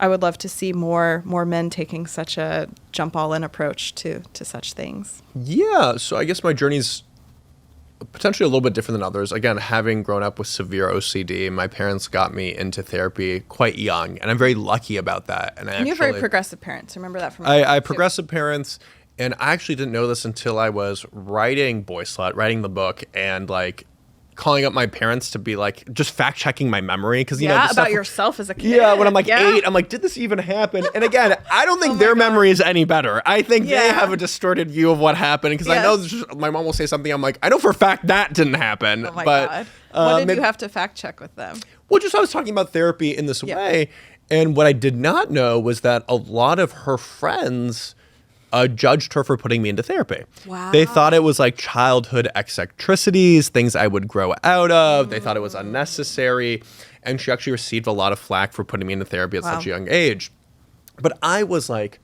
I would love to see more men taking such a jump all in approach to such things. Yeah, so I guess my journey's potentially a little bit different than others. Again, having grown up with severe OCD, my parents got me into therapy quite young, and I'm very lucky about that. And you have very progressive parents. Remember that from I progressive parents, and I actually didn't know this until I was writing Boy Slut, writing the book, and like calling up my parents to be like, just fact checking my memory. Cause you know, about yourself as a kid. Yeah. When I'm like 8, I'm like, did this even happen? And again, I don't think their memory is any better. I think they have a distorted view of what happened. Cause I know my mom will say something. I'm like, I know for a fact that didn't happen. Oh my God. What did you have to fact check with them? Well, just I was talking about therapy in this way. And what I did not know was that a lot of her friends judged her for putting me into therapy. Wow. They thought it was like childhood eccentricities, things I would grow out of. They thought it was unnecessary. And she actually received a lot of flack for putting me into therapy at such a young age. But I was like,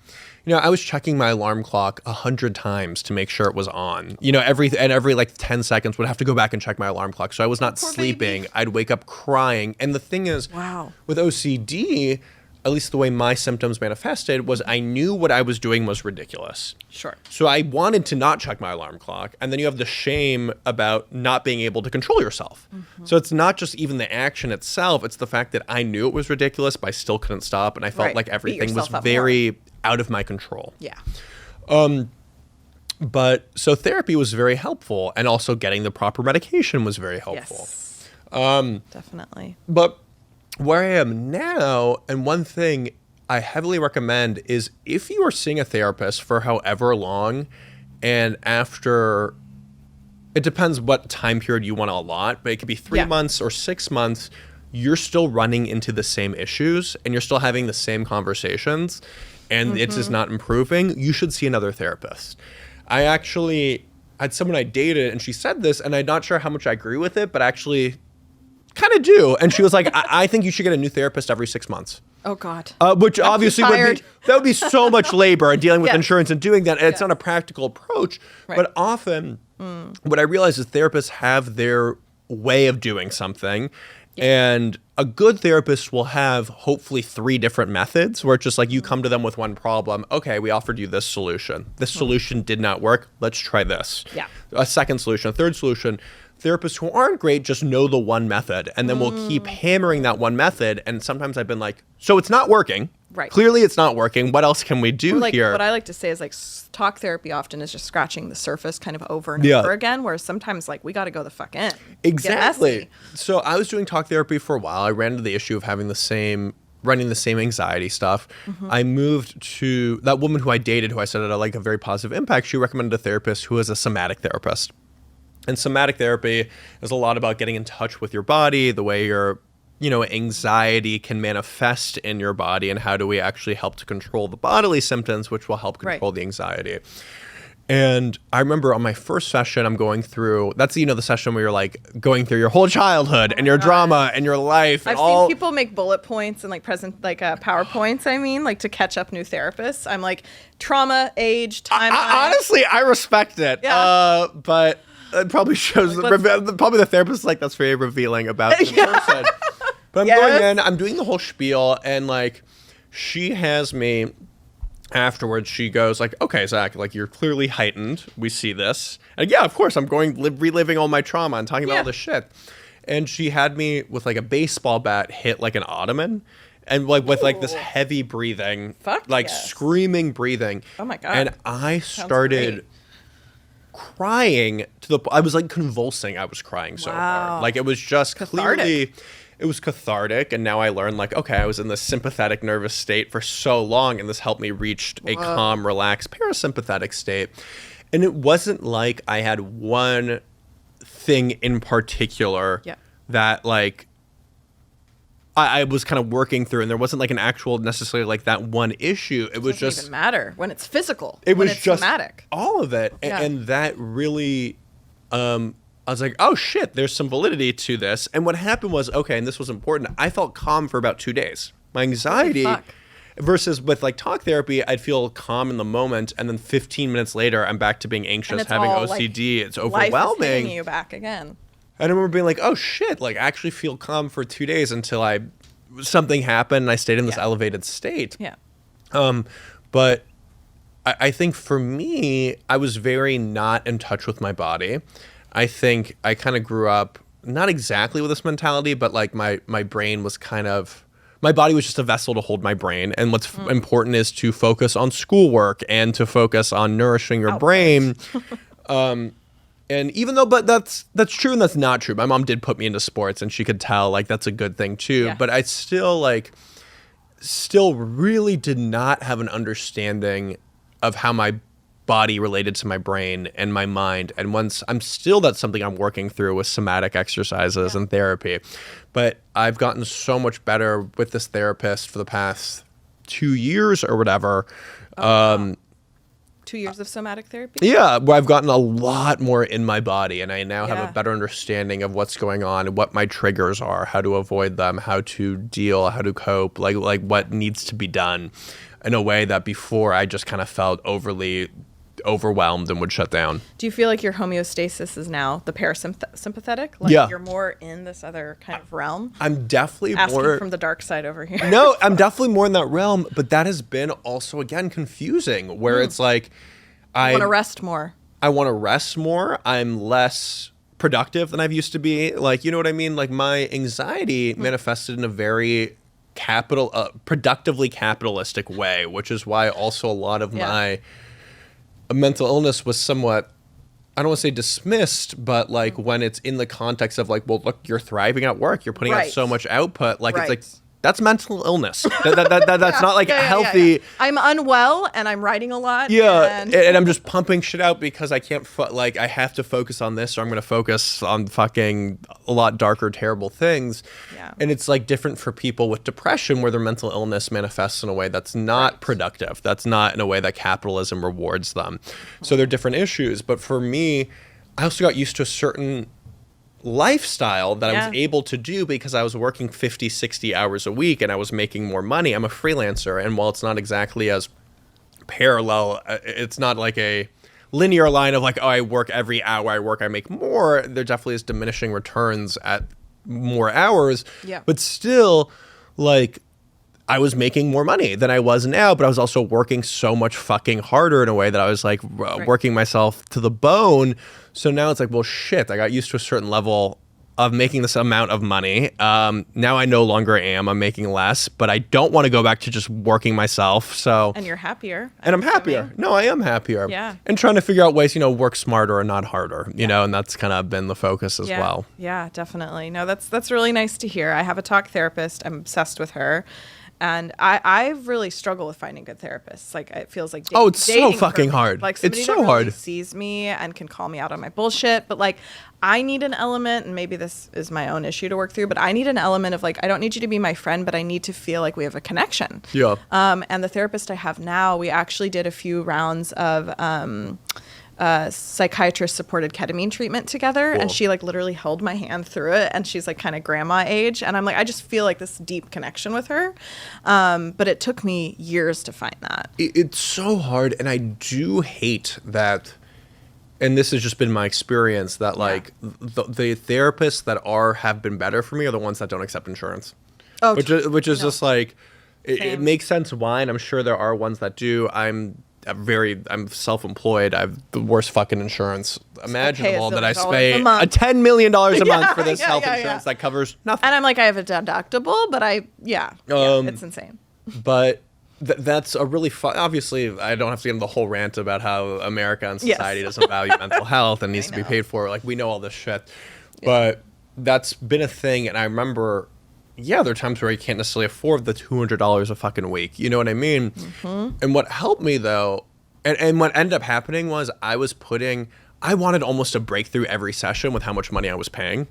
you know, I was checking my alarm clock 100 times to make sure it was on. You know, every like 10 seconds would have to go back and check my alarm clock. So I was not sleeping. Baby. I'd wake up crying. And the thing is, with OCD, at least the way my symptoms manifested, was I knew what I was doing was ridiculous. Sure. So I wanted to not check my alarm clock. And then you have the shame about not being able to control yourself. Mm-hmm. So it's not just even the action itself. It's the fact that I knew it was ridiculous, but I still couldn't stop. And I felt like everything was very out of my control. Yeah. But so therapy was very helpful. And also getting the proper medication was very helpful. Yes. Definitely. But where I am now, and one thing I heavily recommend is if you are seeing a therapist for however long, and after, it depends what time period you want to allot, but it could be 3 months or 6 months, you're still running into the same issues and you're still having the same conversations and it is not improving, you should see another therapist. I actually had someone I dated and she said this, and I'm not sure how much I agree with it, but actually kind of do. And she was like, I think you should get a new therapist every 6 months. Oh, God. Which obviously would be so much labor and dealing with insurance and doing that. And it's not a practical approach. Right. But often what I realize is therapists have their way of doing something. And a good therapist will have hopefully 3 different methods where it's just like you come to them with one problem. Okay, we offered you this solution. This solution did not work. Let's try this. Yeah. A second solution, a third solution. Therapists who aren't great just know the one method, and then we'll keep hammering that one method. And sometimes I've been like, so it's not working. Right. Clearly it's not working. What else can we do here? What I like to say is like talk therapy often is just scratching the surface kind of over and over again, whereas sometimes like we got to go the fuck in. Exactly. So I was doing talk therapy for a while. I ran into the issue of having running the same anxiety stuff. I moved to that woman who I dated, who I said had like a very positive impact. She recommended a therapist who is a somatic therapist. And somatic therapy is a lot about getting in touch with your body, the way your, anxiety can manifest in your body, and how do we actually help to control the bodily symptoms, which will help control the anxiety. And I remember on my first session, I'm going through, that's, the session where you're like going through your whole childhood and your drama and your life. I've seen people make bullet points and PowerPoints, like to catch up new therapists. I'm like, trauma, age, timeline. Honestly, I respect it. Yeah. But it probably shows, probably the therapist is like, that's very revealing about the person. But I'm going in, I'm doing the whole spiel, and like, she has me, afterwards, she goes like, okay, Zach, like you're clearly heightened. We see this. And yeah, of course, I'm reliving all my trauma and talking about all this shit. And she had me with like a baseball bat hit like an ottoman. And like with like this heavy breathing, screaming breathing. Oh my God. And I started crying I was like convulsing. I was crying so hard. Like it was just cathartic. It was cathartic. And now I learned like, okay, I was in this sympathetic nervous state for so long, and this helped me reach a calm, relaxed parasympathetic state. And it wasn't like I had one thing in particular that like I was kind of working through, and there wasn't like an actual necessarily like that one issue. It was just, doesn't even matter when it's physical. It was just somatic. All of it. And that really, I was like, oh shit, there's some validity to this. And what happened was, okay, and this was important, I felt calm for about 2 days. My anxiety, versus with like talk therapy, I'd feel calm in the moment, and then 15 minutes later, I'm back to being anxious, having OCD. It's overwhelming. Life is hitting you back again. I remember being like, oh shit, like I actually feel calm for 2 days until something happened and I stayed in this elevated state. Yeah. But I think for me, I was very not in touch with my body. I think I kind of grew up not exactly with this mentality, but like my brain was my body was just a vessel to hold my brain. And what's important is to focus on schoolwork and to focus on nourishing your brain. And even though, but that's true and that's not true. My mom did put me into sports, and she could tell like that's a good thing too. Yeah. But I still really did not have an understanding of how my body related to my brain and my mind. And that's something I'm working through with somatic exercises and therapy. But I've gotten so much better with this therapist for the past 2 years or whatever. 2 years of somatic therapy? Yeah, where I've gotten a lot more in my body, and I now have a better understanding of what's going on and what my triggers are, how to avoid them, how to deal, how to cope, like what needs to be done in a way that before I just kind of felt overly overwhelmed and would shut down. Do you feel like your homeostasis is now the parasympathetic? Like you're more in this other kind of realm? I'm definitely asking from the dark side over here. No, I'm definitely more in that realm, but that has been also, again, confusing, where it's like I want to rest more. I want to rest more. I'm less productive than I've used to be. Like, you know what I mean? Like, my anxiety manifested in a very productively capitalistic way, which is why also a lot of my mental illness was somewhat, I don't want to say dismissed, but like when it's in the context of like, well, look, you're thriving at work, you're putting out so much output, like it's like, that's mental illness. That's not like healthy. Yeah. I'm unwell and I'm writing a lot. Yeah, and I'm just pumping shit out because I can't, I have to focus on this, or I'm going to focus on fucking a lot darker, terrible things. Yeah. And it's like different for people with depression, where their mental illness manifests in a way that's not productive. That's not in a way that capitalism rewards them. So they're different issues. But for me, I also got used to a certain lifestyle that I was able to do because I was working 50, 60 hours a week and I was making more money. I'm a freelancer, and while it's not exactly as parallel, it's not like a linear line of like, oh, I work every hour I work, I make more. There definitely is diminishing returns at more hours. Yeah. But still, like, I was making more money than I was now, but I was also working so much fucking harder in a way that I was like working myself to the bone. So now it's like, well, shit, I got used to a certain level of making this amount of money. Now I no longer am. I'm making less, but I don't want to go back to just working myself. So and you're happier. And I'm happier. No, I am happier. Yeah. And trying to figure out ways, work smarter and not harder, you know, and that's kind of been the focus as well. Yeah, definitely. No, that's really nice to hear. I have a talk therapist. I'm obsessed with her. And I really struggle with finding good therapists. Like, it feels like it's so fucking hard. Like, somebody it's so that really hard. sees me and can call me out on my bullshit. But like, I need an element, and maybe this is my own issue to work through, but I need an element of like, I don't need you to be my friend, but I need to feel like we have a connection. Yeah. And the therapist I have now, we actually did a few rounds of psychiatrist supported ketamine treatment together. Cool. And she like literally held my hand through it, and she's like kind of grandma age, and I'm like, I just feel like this deep connection with her. But it took me years to find that. It's so hard, and I do hate that, and this has just been my experience, that like the therapists that have been better for me are the ones that don't accept insurance. Which is just like it makes sense why, and I'm sure there are ones that do. I'm self-employed. I have the worst fucking insurance imaginable that I pay $10 million a month for this health insurance that covers nothing. And I'm like, I have a deductible, but it's insane. But that's a really fun. Obviously, I don't have to get into the whole rant about how America and society doesn't value mental health and needs to be paid for. Like, we know all this shit, but that's been a thing. And I remember. Yeah, there are times where you can't necessarily afford the $200 a fucking week. You know what I mean? Mm-hmm. And what helped me, though, and what ended up happening was I wanted almost a breakthrough every session with how much money I was paying,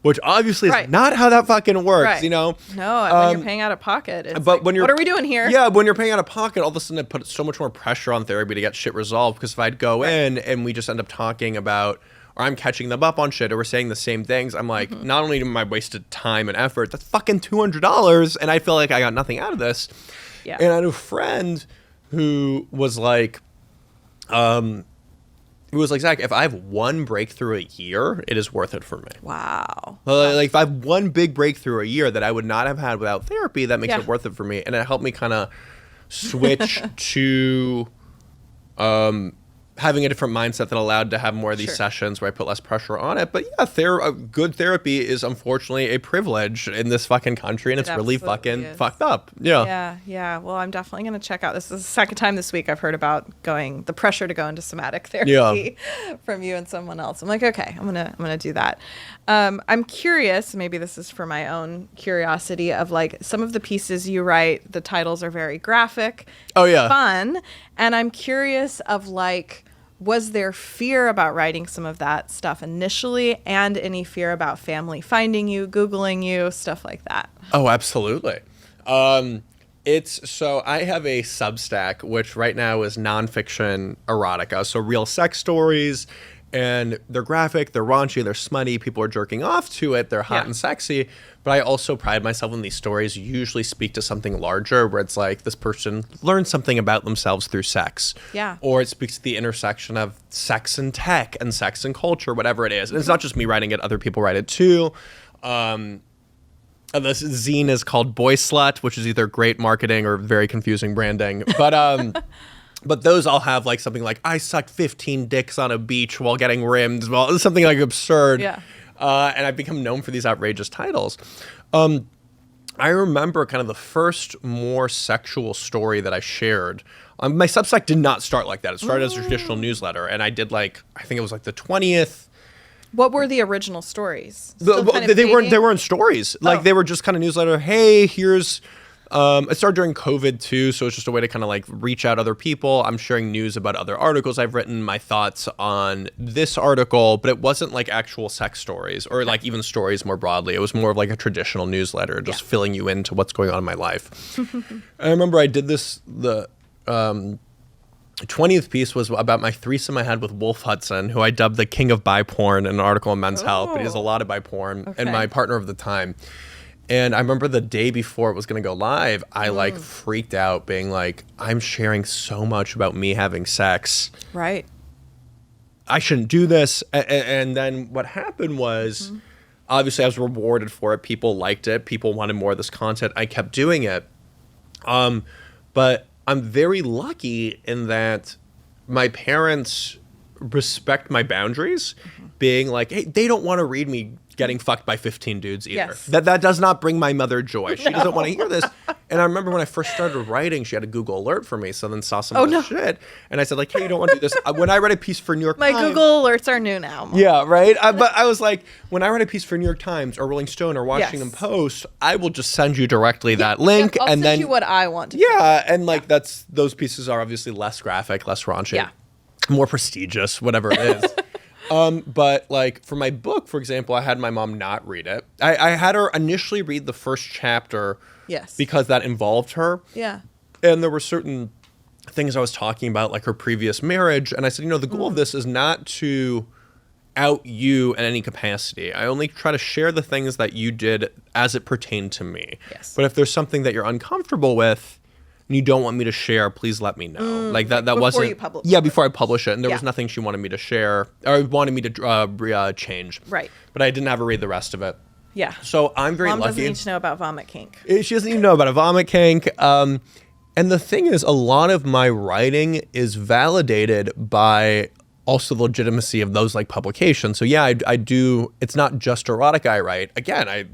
which obviously is not how that fucking works, you know? No, when you're paying out of pocket, it's but like, when what are we doing here? Yeah, when you're paying out of pocket, all of a sudden it put so much more pressure on therapy to get shit resolved, because if I'd go in and we just end up talking about, or I'm catching them up on shit, or we're saying the same things, I'm like, not only am I wasted time and effort, that's fucking $200, and I feel like I got nothing out of this. Yeah. And I had a friend who was like, Zach, if I have one breakthrough a year, it is worth it for me. Wow. Like, if I have one big breakthrough a year that I would not have had without therapy, that makes it worth it for me. And it helped me kind of switch to having a different mindset that allowed to have more of these sessions where I put less pressure on it. But yeah, good therapy is unfortunately a privilege in this fucking country, and it's really fucking fucked up. Yeah. Well, I'm definitely going to check out. This is the second time this week I've heard about the pressure to go into somatic therapy from you and someone else. I'm like, okay, I'm gonna do that. I'm curious. Maybe this is for my own curiosity of like some of the pieces you write. The titles are very graphic. Fun, and I'm curious of like, was there fear about writing some of that stuff initially, and any fear about family finding you, Googling you, stuff like that? Oh, absolutely. So I have a Substack, which right now is nonfiction erotica. So real sex stories, and they're graphic, they're raunchy, they're smutty. People are jerking off to it. They're hot and sexy. But I also pride myself in these stories usually speak to something larger, where it's like this person learned something about themselves through sex. Yeah. Or it speaks to the intersection of sex and tech and sex and culture, whatever it is. And it's not just me writing it. Other people write it too. This zine is called Boy Slut, which is either great marketing or very confusing branding. But but those all have like something like, I sucked 15 dicks on a beach while getting rimmed. Well, it's something like absurd. Yeah. And I've become known for these outrageous titles. I remember kind of the first more sexual story that I shared. My Substack did not start like that. It started as a traditional newsletter. And I did I think it was like the 20th. What were the original stories? They weren't stories. Like they were just kind of newsletter. Hey, here's. It started during COVID too, so it's just a way to kind of like reach out to other people. I'm sharing news about other articles I've written, my thoughts on this article, but it wasn't like actual sex stories or like even stories more broadly. It was more of like a traditional newsletter, just filling you into what's going on in my life. I remember I did this. The 20th piece was about my threesome I had with Wolf Hudson, who I dubbed the king of bi porn in an article in Men's Health, but he has a lot of bi porn, and my partner of the time. And I remember the day before it was going to go live, I like freaked out being like, I'm sharing so much about me having sex. Right. I shouldn't do this. And then what happened was, obviously I was rewarded for it. People liked it. People wanted more of this content. I kept doing it. But I'm very lucky in that my parents respect my boundaries, being like, hey, they don't want to read me getting fucked by 15 dudes either. Yes. That does not bring my mother joy. She doesn't want to hear this. And I remember when I first started writing, she had a Google alert for me, so then saw some of the shit. And I said, like, hey, you don't want to do this. When I read a piece for New York Times. My Google alerts are new now. Yeah, right? But I was like, when I write a piece for New York Times or Rolling Stone or Washington Post, I will just send you directly that link. I'll and send then you what I want to and like those pieces are obviously less graphic, less raunchy, more prestigious, whatever it is. But like for my book, for example, I had my mom not read it. I had her initially read the first chapter because that involved her. Yeah. And there were certain things I was talking about, like her previous marriage. And I said, the goal of this is not to out you in any capacity. I only try to share the things that you did as it pertained to me. Yes. But if there's something that you're uncomfortable with, and you don't want me to share, please let me know. Like that wasn't... you publish it. Before I publish it. And there was nothing she wanted me to share or wanted me to change. Right. But I didn't have her read the rest of it. Yeah. So I'm very lucky. Mom doesn't need to know about vomit kink. She doesn't even know about a vomit kink. And the thing is, a lot of my writing is validated by also the legitimacy of those like publications. So I do... It's not just erotica I write. Again, I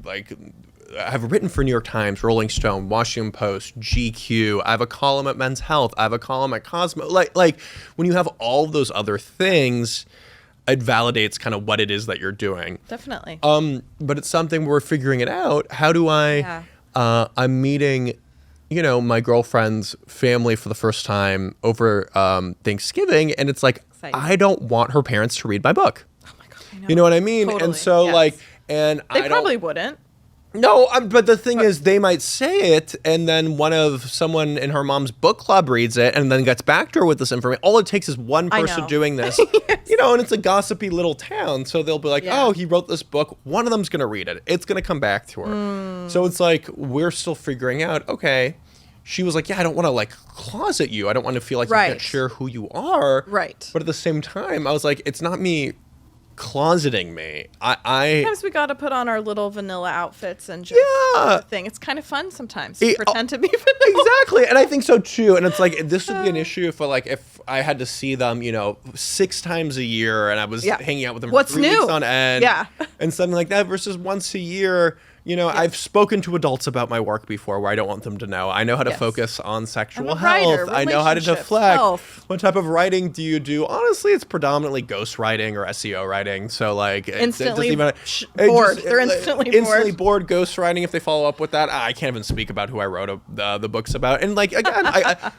have written for New York Times, Rolling Stone, Washington Post, GQ. I have a column at Men's Health. I have a column at Cosmo. Like when you have all of those other things, it validates kind of what it is that you're doing. Definitely. But it's something we're figuring it out. How do I? I'm meeting, my girlfriend's family for the first time over Thanksgiving, and it's like exciting. I don't want her parents to read my book. Oh my god, I know. You know what I mean? Totally. And so they probably wouldn't. No, but the thing is, they might say it, and then someone in her mom's book club reads it, and then gets back to her with this information. All it takes is one person doing this, and it's a gossipy little town. So they'll be like, oh, he wrote this book. One of them's going to read it. It's going to come back to her. So it's like, we're still figuring out, okay. She was like, I don't want to like closet you. I don't want to feel like you can't share who you are. Right. But at the same time, I was like, it's not me closeting me. I sometimes we got to put on our little vanilla outfits and just do the thing. It's kind of fun sometimes to pretend to be vanilla. Exactly, and I think so too. And it's like this would be an issue if I had to see them, 6 times a year, and I was hanging out with them for 3 weeks on end, and something like that, versus once a year. I've spoken to adults about my work before where I don't want them to know. I know how to focus on sexual health. I know how to deflect. What type of writing do you do? Honestly, it's predominantly ghost writing or SEO writing. So like instantly bored. They're instantly bored ghost writing if they follow up with that. I can't even speak about who I wrote the books about. And like again,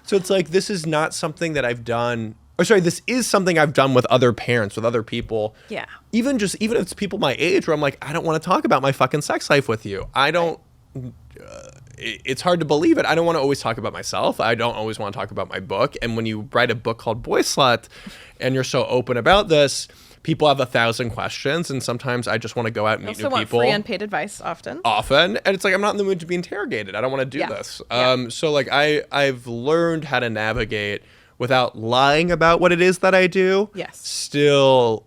so it's like this is not something that I've done. Or sorry, this is something I've done with other parents, with other people. Yeah. Even if it's people my age where I'm like, I don't want to talk about my fucking sex life with you. I don't, it's hard to believe it. I don't want to always talk about myself. I don't always want to talk about my book. And when you write a book called Boy Slut and you're so open about this, people have 1,000 questions. And sometimes I just want to go out and meet new people. Also want free unpaid advice often. And it's like, I'm not in the mood to be interrogated. I don't want to do this. So like I've learned how to navigate without lying about what it is that I do. Yes. Still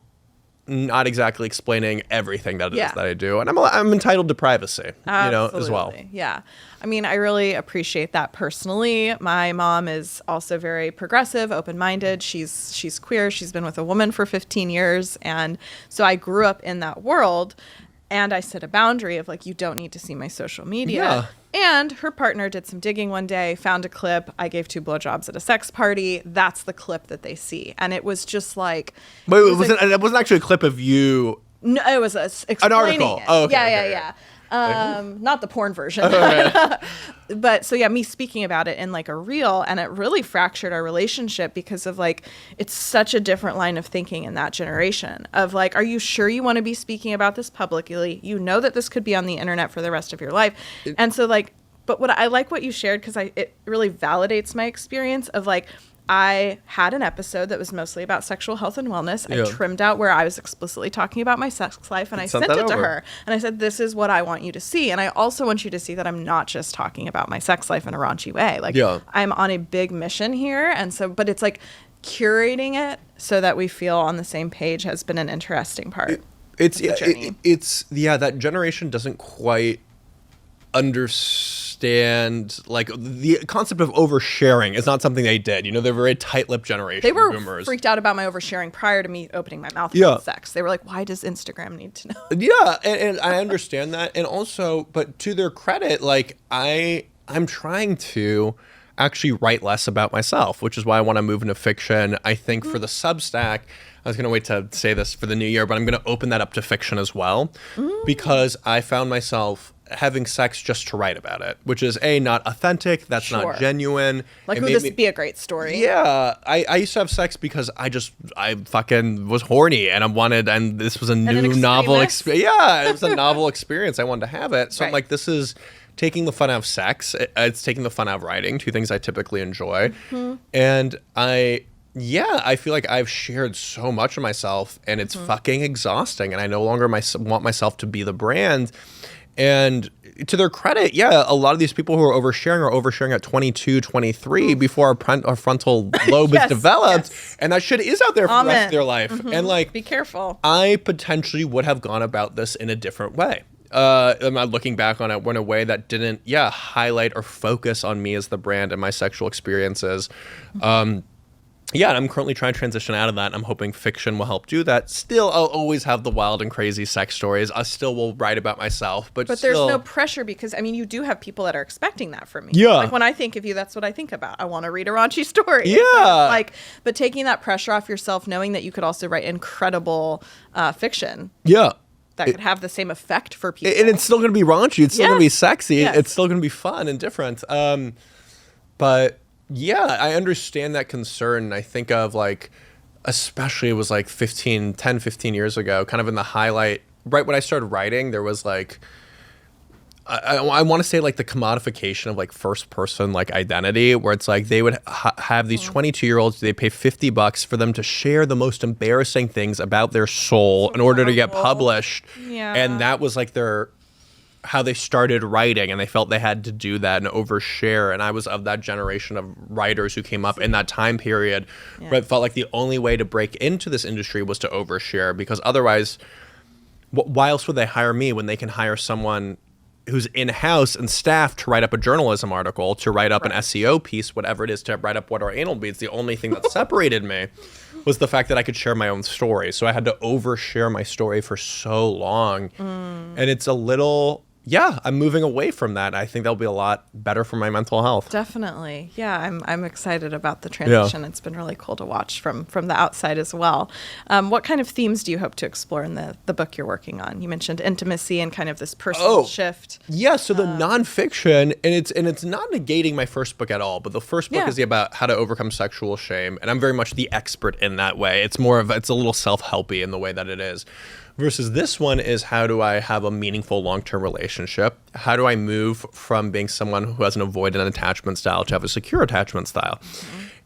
not exactly explaining everything that it is that I do. And I'm entitled to privacy, as well. Yeah. I mean, I really appreciate that personally. My mom is also very progressive, open-minded. She's queer. She's been with a woman for 15 years. And so I grew up in that world. And I set a boundary of like, you don't need to see my social media. Yeah. And her partner did some digging one day, found a clip. I gave 2 blowjobs at a sex party. That's the clip that they see. And it was just like... But it wasn't actually a clip of you... No, it was an article. It. Oh, okay. Yeah. Not the porn version. Okay. But so me speaking about it in like a reel, and it really fractured our relationship because of like, it's such a different line of thinking in that generation of like, are you sure you want to be speaking about this publicly? You know that this could be on the internet for the rest of your life. And so like, but what I like what you shared, because it really validates my experience of like, I had an episode that was mostly about sexual health and wellness. I trimmed out where I was explicitly talking about my sex life, and I sent it to her. And I said, this is what I want you to see. And I also want you to see that I'm not just talking about my sex life in a raunchy way. Like, I'm on a big mission here. And so, but it's like curating it so that we feel on the same page has been an interesting part of the journey. That generation doesn't quite understand, like, the concept of oversharing is not something they did. They're a very tight-lipped generation. They were boomers. Freaked out about my oversharing prior to me opening my mouth about sex. They were like, why does Instagram need to know? Yeah, and I understand that. And also, but to their credit, like, I'm trying to actually write less about myself, which is why I want to move into fiction. I think for the Substack, I was going to wait to say this for the new year, but I'm going to open that up to fiction as well, because I found myself having sex just to write about it, which is not authentic. That's not genuine. Like, would this be a great story? Yeah. I used to have sex because I fucking was horny and I wanted, and this was a new novel experience. Yeah. It was a novel experience. I wanted to have it. So I'm like, this is taking the fun out of sex. It's taking the fun out of writing, 2 things I typically enjoy. And I feel like I've shared so much of myself and it's fucking exhausting. And I no longer want myself to be the brand. And to their credit, a lot of these people who are oversharing at 22, 23 before our frontal lobe is developed. And that shit is out there for the rest of their life. And like, be careful. I potentially would have gone about this in a different way. I'm not looking back on it in a way that didn't, highlight or focus on me as the brand and my sexual experiences. And I'm currently trying to transition out of that. I'm hoping fiction will help do that. Still, I'll always have the wild and crazy sex stories. I still will write about myself, but there's no pressure because, I mean, you do have people that are expecting that from me. Yeah. Like, when I think of you, that's what I think about. I want to read a raunchy story. Yeah. But taking that pressure off yourself, knowing that you could also write incredible fiction. Yeah. That could have the same effect for people. And it's still going to be raunchy. It's still going to be sexy. Yes. It's still going to be fun and different. But... I understand that concern. And I think of like, especially it was like 10, 15 years ago, kind of in the highlight, right when I started writing, there was like, I want to say like the commodification of like first person like identity, where it's like they would have these 22-year-olds, they pay $50 for them to share the most embarrassing things about their soul in order to get published. Yeah. And that was like how they started writing and they felt they had to do that and overshare. And I was of that generation of writers who came up in that time period where it felt like the only way to break into this industry was to overshare, because otherwise, why else would they hire me when they can hire someone who's in-house and staff to write up a journalism article, to write up an SEO piece, whatever it is, to write up what our anal beads. The only thing that separated me was the fact that I could share my own story. So I had to overshare my story for so long. And it's a little... I'm moving away from that. I think that'll be a lot better for my mental health. Definitely. Yeah, I'm excited about the transition. It's been really cool to watch from the outside as well. What kind of themes do you hope to explore in the book you're working on? You mentioned intimacy and kind of this personal shift. Yeah, so the nonfiction, and it's not negating my first book at all, but the first book is about how to overcome sexual shame, and I'm very much the expert in that way. It's a little self-helpy in the way that it is. Versus this one is, how do I have a meaningful long-term relationship? How do I move from being someone who has an avoidant attachment style to have a secure attachment style?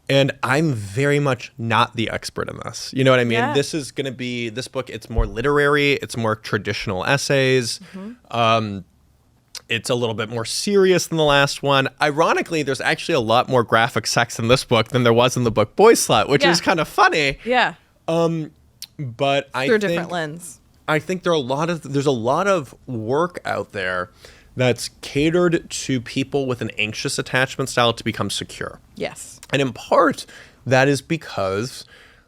And I'm very much not the expert in this. You know what I mean? Yeah. This is going to be, this book, it's more literary, it's more traditional essays. It's a little bit more serious than the last one. Ironically, there's actually a lot more graphic sex in this book than there was in the book Boy Slut, which is kind of funny. Yeah. But I think, through a different lens. I think there's a lot of work out there that's catered to people with an anxious attachment style to become secure. Yes. And in part, that is because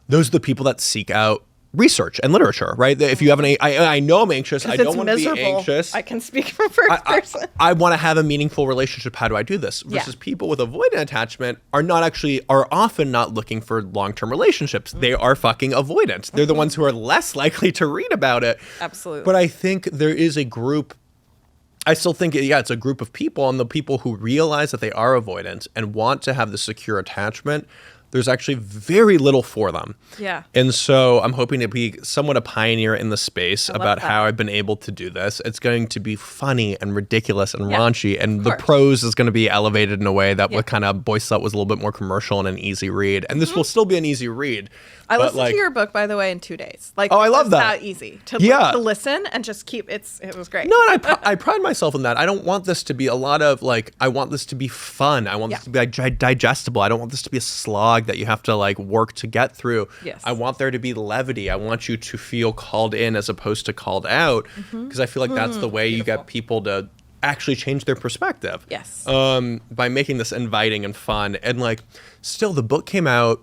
those are the people that seek out research and literature, right? If you have I know I'm anxious. I don't want to be anxious. I can speak from first person. I want to have a meaningful relationship. How do I do this? Versus people with avoidant attachment are often not looking for long-term relationships. They are fucking avoidant. They're the ones who are less likely to read about it. Absolutely. But I think there is a group. I still think, it's a group of people, and the people who realize that they are avoidant and want to have the secure attachment, there's actually very little for them. Yeah. And so I'm hoping to be somewhat a pioneer in the space about how I've been able to do this. It's going to be funny and ridiculous and raunchy, and the prose is going to be elevated in a way that what kind of Boy Slut was a little bit more commercial and an easy read. And this will still be an easy read. I listened to your book, by the way, in 2 days. I love that. It's that easy to listen and just keep it was great. No, and I pride myself in that. I don't want this to be a lot of I want this to be fun. I want this to be digestible. I don't want this to be a slog that you have to work to get through. Yes. I want there to be levity. I want you to feel called in as opposed to called out, because I feel like that's the way you get people to actually change their perspective. Yes. By making this inviting and fun. And still, the book came out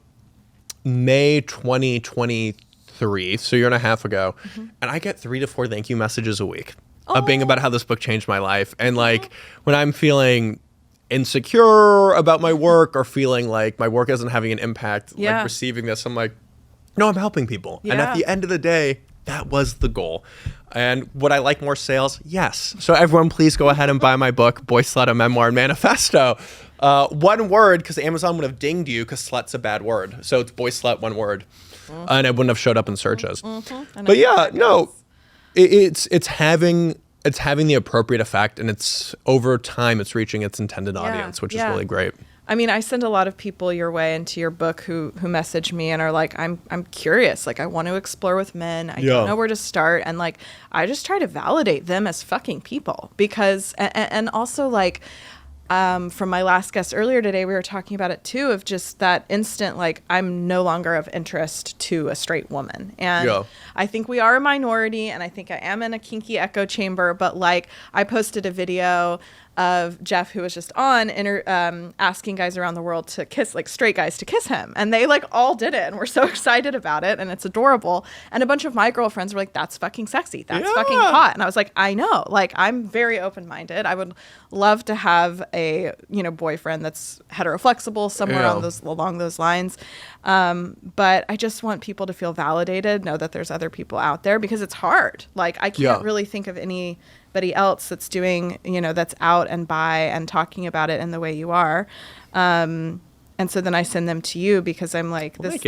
May 2023, so a year and a half ago, and I get 3 to 4 thank you messages a week of being about how this book changed my life. And when I'm feeling insecure about my work or feeling like my work isn't having an impact, receiving this, I'm like, no, I'm helping people. And at the end of the day, that was the goal. And would I like more sales? Yes. So everyone, please go ahead and buy my book, Boy Slut, a Memoir and Manifesto. One word, because Amazon would have dinged you because slut's a bad word. So it's Boy Slut, one word. And it wouldn't have showed up in searches. But it's having the appropriate effect, and it's over time it's reaching its intended audience, which is really great. I mean, I send a lot of people your way into your book who message me and are like, I'm curious. I want to explore with men. I don't know where to start. And I just try to validate them as fucking people, because, and also from my last guest earlier today, we were talking about it too, of just that instant, I'm no longer of interest to a straight woman. And I think we are a minority, and I think I am in a kinky echo chamber, but I posted a video of Jeff, who was just on, asking guys around the world to kiss, straight guys to kiss him. And they all did it, and we're so excited about it, and it's adorable. And a bunch of my girlfriends were like, that's fucking sexy. That's fucking hot. And I was like, I know. I'm very open-minded. I would love to have a, boyfriend that's heteroflexible, somewhere along those lines. But I just want people to feel validated, know that there's other people out there, because it's hard. I can't really think of anybody else that's doing, that's out and by and talking about it in the way you are. And And so then I send them to you because I'm like, this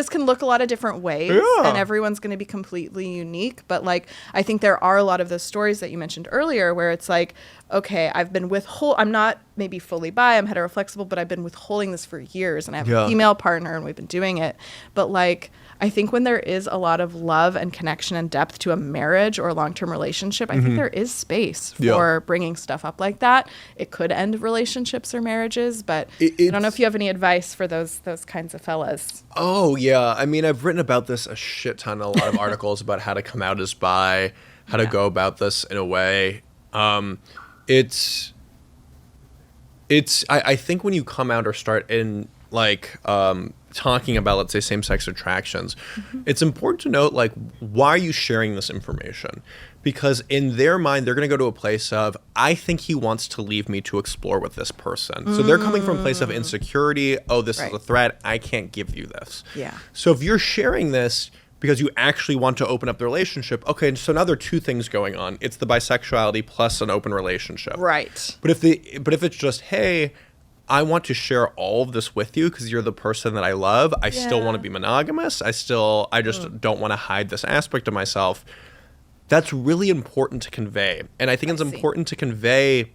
can look a lot of different ways, and everyone's going to be completely unique. But like, I think there are a lot of those stories that you mentioned earlier where it's like, okay, I've been I'm not maybe fully bi, I'm heteroflexible, but I've been withholding this for years, and I have a female partner and we've been doing it. But like, I think when there is a lot of love and connection and depth to a marriage or a long-term relationship, I think there is space for bringing stuff up like that. It could end relationships or marriages, but I don't know if you have any advice for those kinds of fellas. Oh, yeah. I mean, I've written about this a shit ton, a lot of articles about how to come out as bi, how to go about this in a way. I think when you come out or start in like talking about, let's say, same-sex attractions, it's important to note, like, why are you sharing this information? Because in their mind, they're going to go to a place of, I think he wants to leave me to explore with this person. So they're coming from a place of insecurity. Oh, this is a threat. I can't give you this. Yeah. So if you're sharing this because you actually want to open up the relationship, okay, so now there are two things going on. It's the bisexuality plus an open relationship. Right. But if it's just, hey, I want to share all of this with you because you're the person that I love. I still want to be monogamous. I just don't want to hide this aspect of myself. That's really important to convey. And I think it's important to convey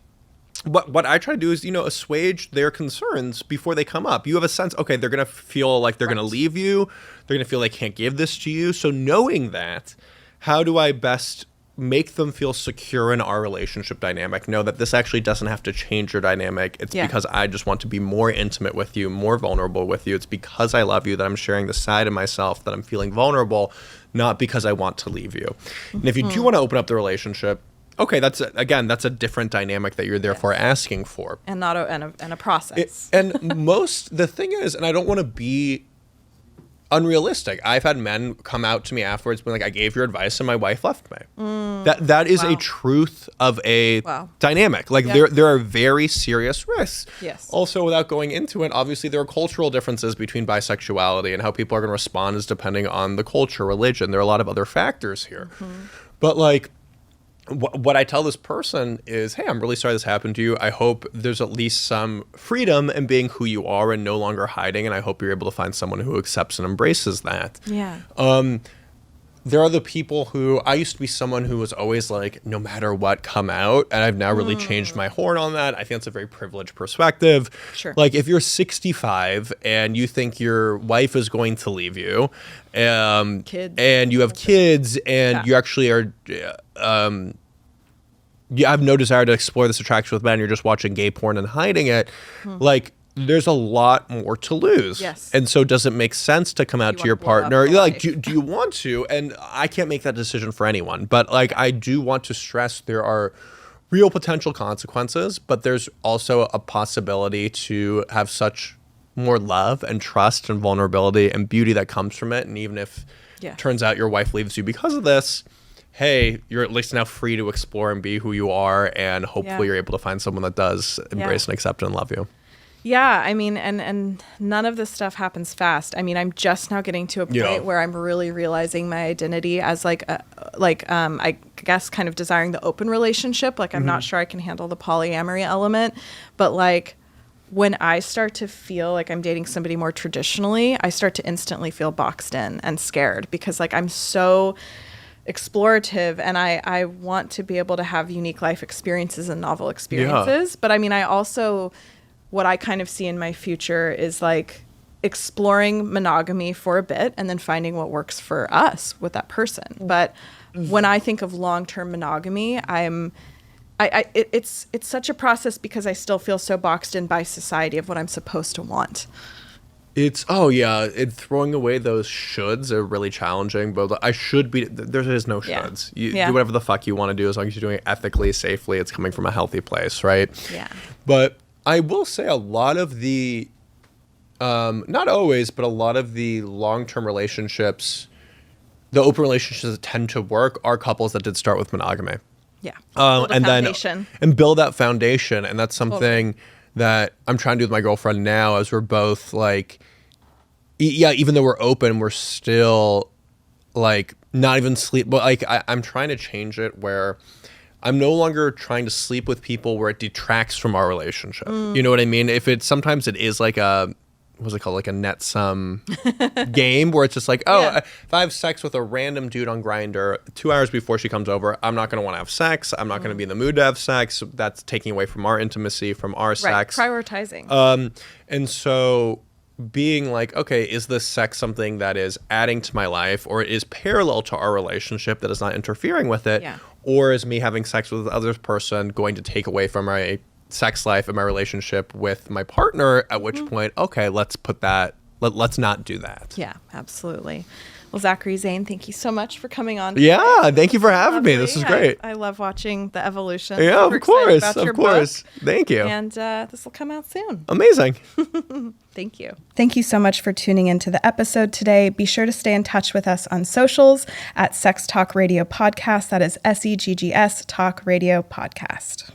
what I try to do is, assuage their concerns before they come up. You have a sense, okay, they're going to feel like they're going to leave you. They're going to feel they can't give this to you. So knowing that, how do I best make them feel secure in our relationship dynamic? Know that this actually doesn't have to change your dynamic. It's because I just want to be more intimate with you, more vulnerable with you. It's because I love you that I'm sharing the side of myself that I'm feeling vulnerable, not because I want to leave you. And if you do want to open up the relationship, okay, that's a different dynamic that you're therefore asking for. And not a process. The thing is, and I don't want to be unrealistic. I've had men come out to me afterwards being like, I gave your advice and my wife left me. That is a truth of a dynamic. Like there are very serious risks. Yes. Also, without going into it, obviously there are cultural differences between bisexuality, and how people are going to respond is depending on the culture, religion. There are a lot of other factors here. But like, what I tell this person is, hey, I'm really sorry this happened to you. I hope there's at least some freedom in being who you are and no longer hiding. And I hope you're able to find someone who accepts and embraces that. Yeah. There are the people who, I used to be someone who was always like, no matter what, come out. And I've now really changed my horn on that. I think that's a very privileged perspective. Sure. Like if you're 65 and you think your wife is going to leave you, kids, and you have kids, and you actually are, you have no desire to explore this attraction with men, you're just watching gay porn and hiding it, like, there's a lot more to lose. Yes. And so does it make sense to come out to your partner? Like, do you want to? And I can't make that decision for anyone. But, like, I do want to stress there are real potential consequences, but there's also a possibility to have such more love and trust and vulnerability and beauty that comes from it. And even if it turns out your wife leaves you because of this, hey, you're at least now free to explore and be who you are. And hopefully you're able to find someone that does embrace and accept and love you. Yeah, I mean, and none of this stuff happens fast. I mean, I'm just now getting to a point where I'm really realizing my identity as I guess kind of desiring the open relationship. Like, I'm not sure I can handle the polyamory element, but like when I start to feel like I'm dating somebody more traditionally, I start to instantly feel boxed in and scared because like I'm so explorative and I want to be able to have unique life experiences and novel experiences. But I mean, I also, what I kind of see in my future is like exploring monogamy for a bit and then finding what works for us with that person. But when I think of long-term monogamy, it's such a process because I still feel so boxed in by society of what I'm supposed to want. Throwing away those shoulds are really challenging, but there is no shoulds. You do whatever the fuck you want to do as long as you're doing it ethically, safely, it's coming from a healthy place, right? Yeah. But I will say a lot of the, not always, but a lot of the long-term relationships, the open relationships that tend to work are couples that did start with monogamy. Yeah. And build that foundation. And that's something that I'm trying to do with my girlfriend now, as we're both like, even though we're open, we're still like not even sleep. But like I'm trying to change it where I'm no longer trying to sleep with people where it detracts from our relationship. You know what I mean? Sometimes it is like what's it called? Like a net sum game where it's just like, if I have sex with a random dude on Grindr 2 hours before she comes over, I'm not going to want to have sex. I'm not going to be in the mood to have sex. That's taking away from our intimacy, from our sex. Prioritizing. And so being like, okay, is this sex something that is adding to my life, or is parallel to our relationship that is not interfering with it? Yeah. Or is me having sex with the other person going to take away from my sex life and my relationship with my partner, at which point, okay, let's not do that. Yeah, absolutely. Well, Zachary Zane, thank you so much for coming on. Yeah, thank you for having me. This is great. I love watching the evolution. Yeah, Super of course. excited about your Book. Thank you. And this will come out soon. Amazing. Thank you. Thank you so much for tuning into the episode today. Be sure to stay in touch with us on socials at Seggs Talk Radio Podcast. That is SEGGS Talk Radio Podcast.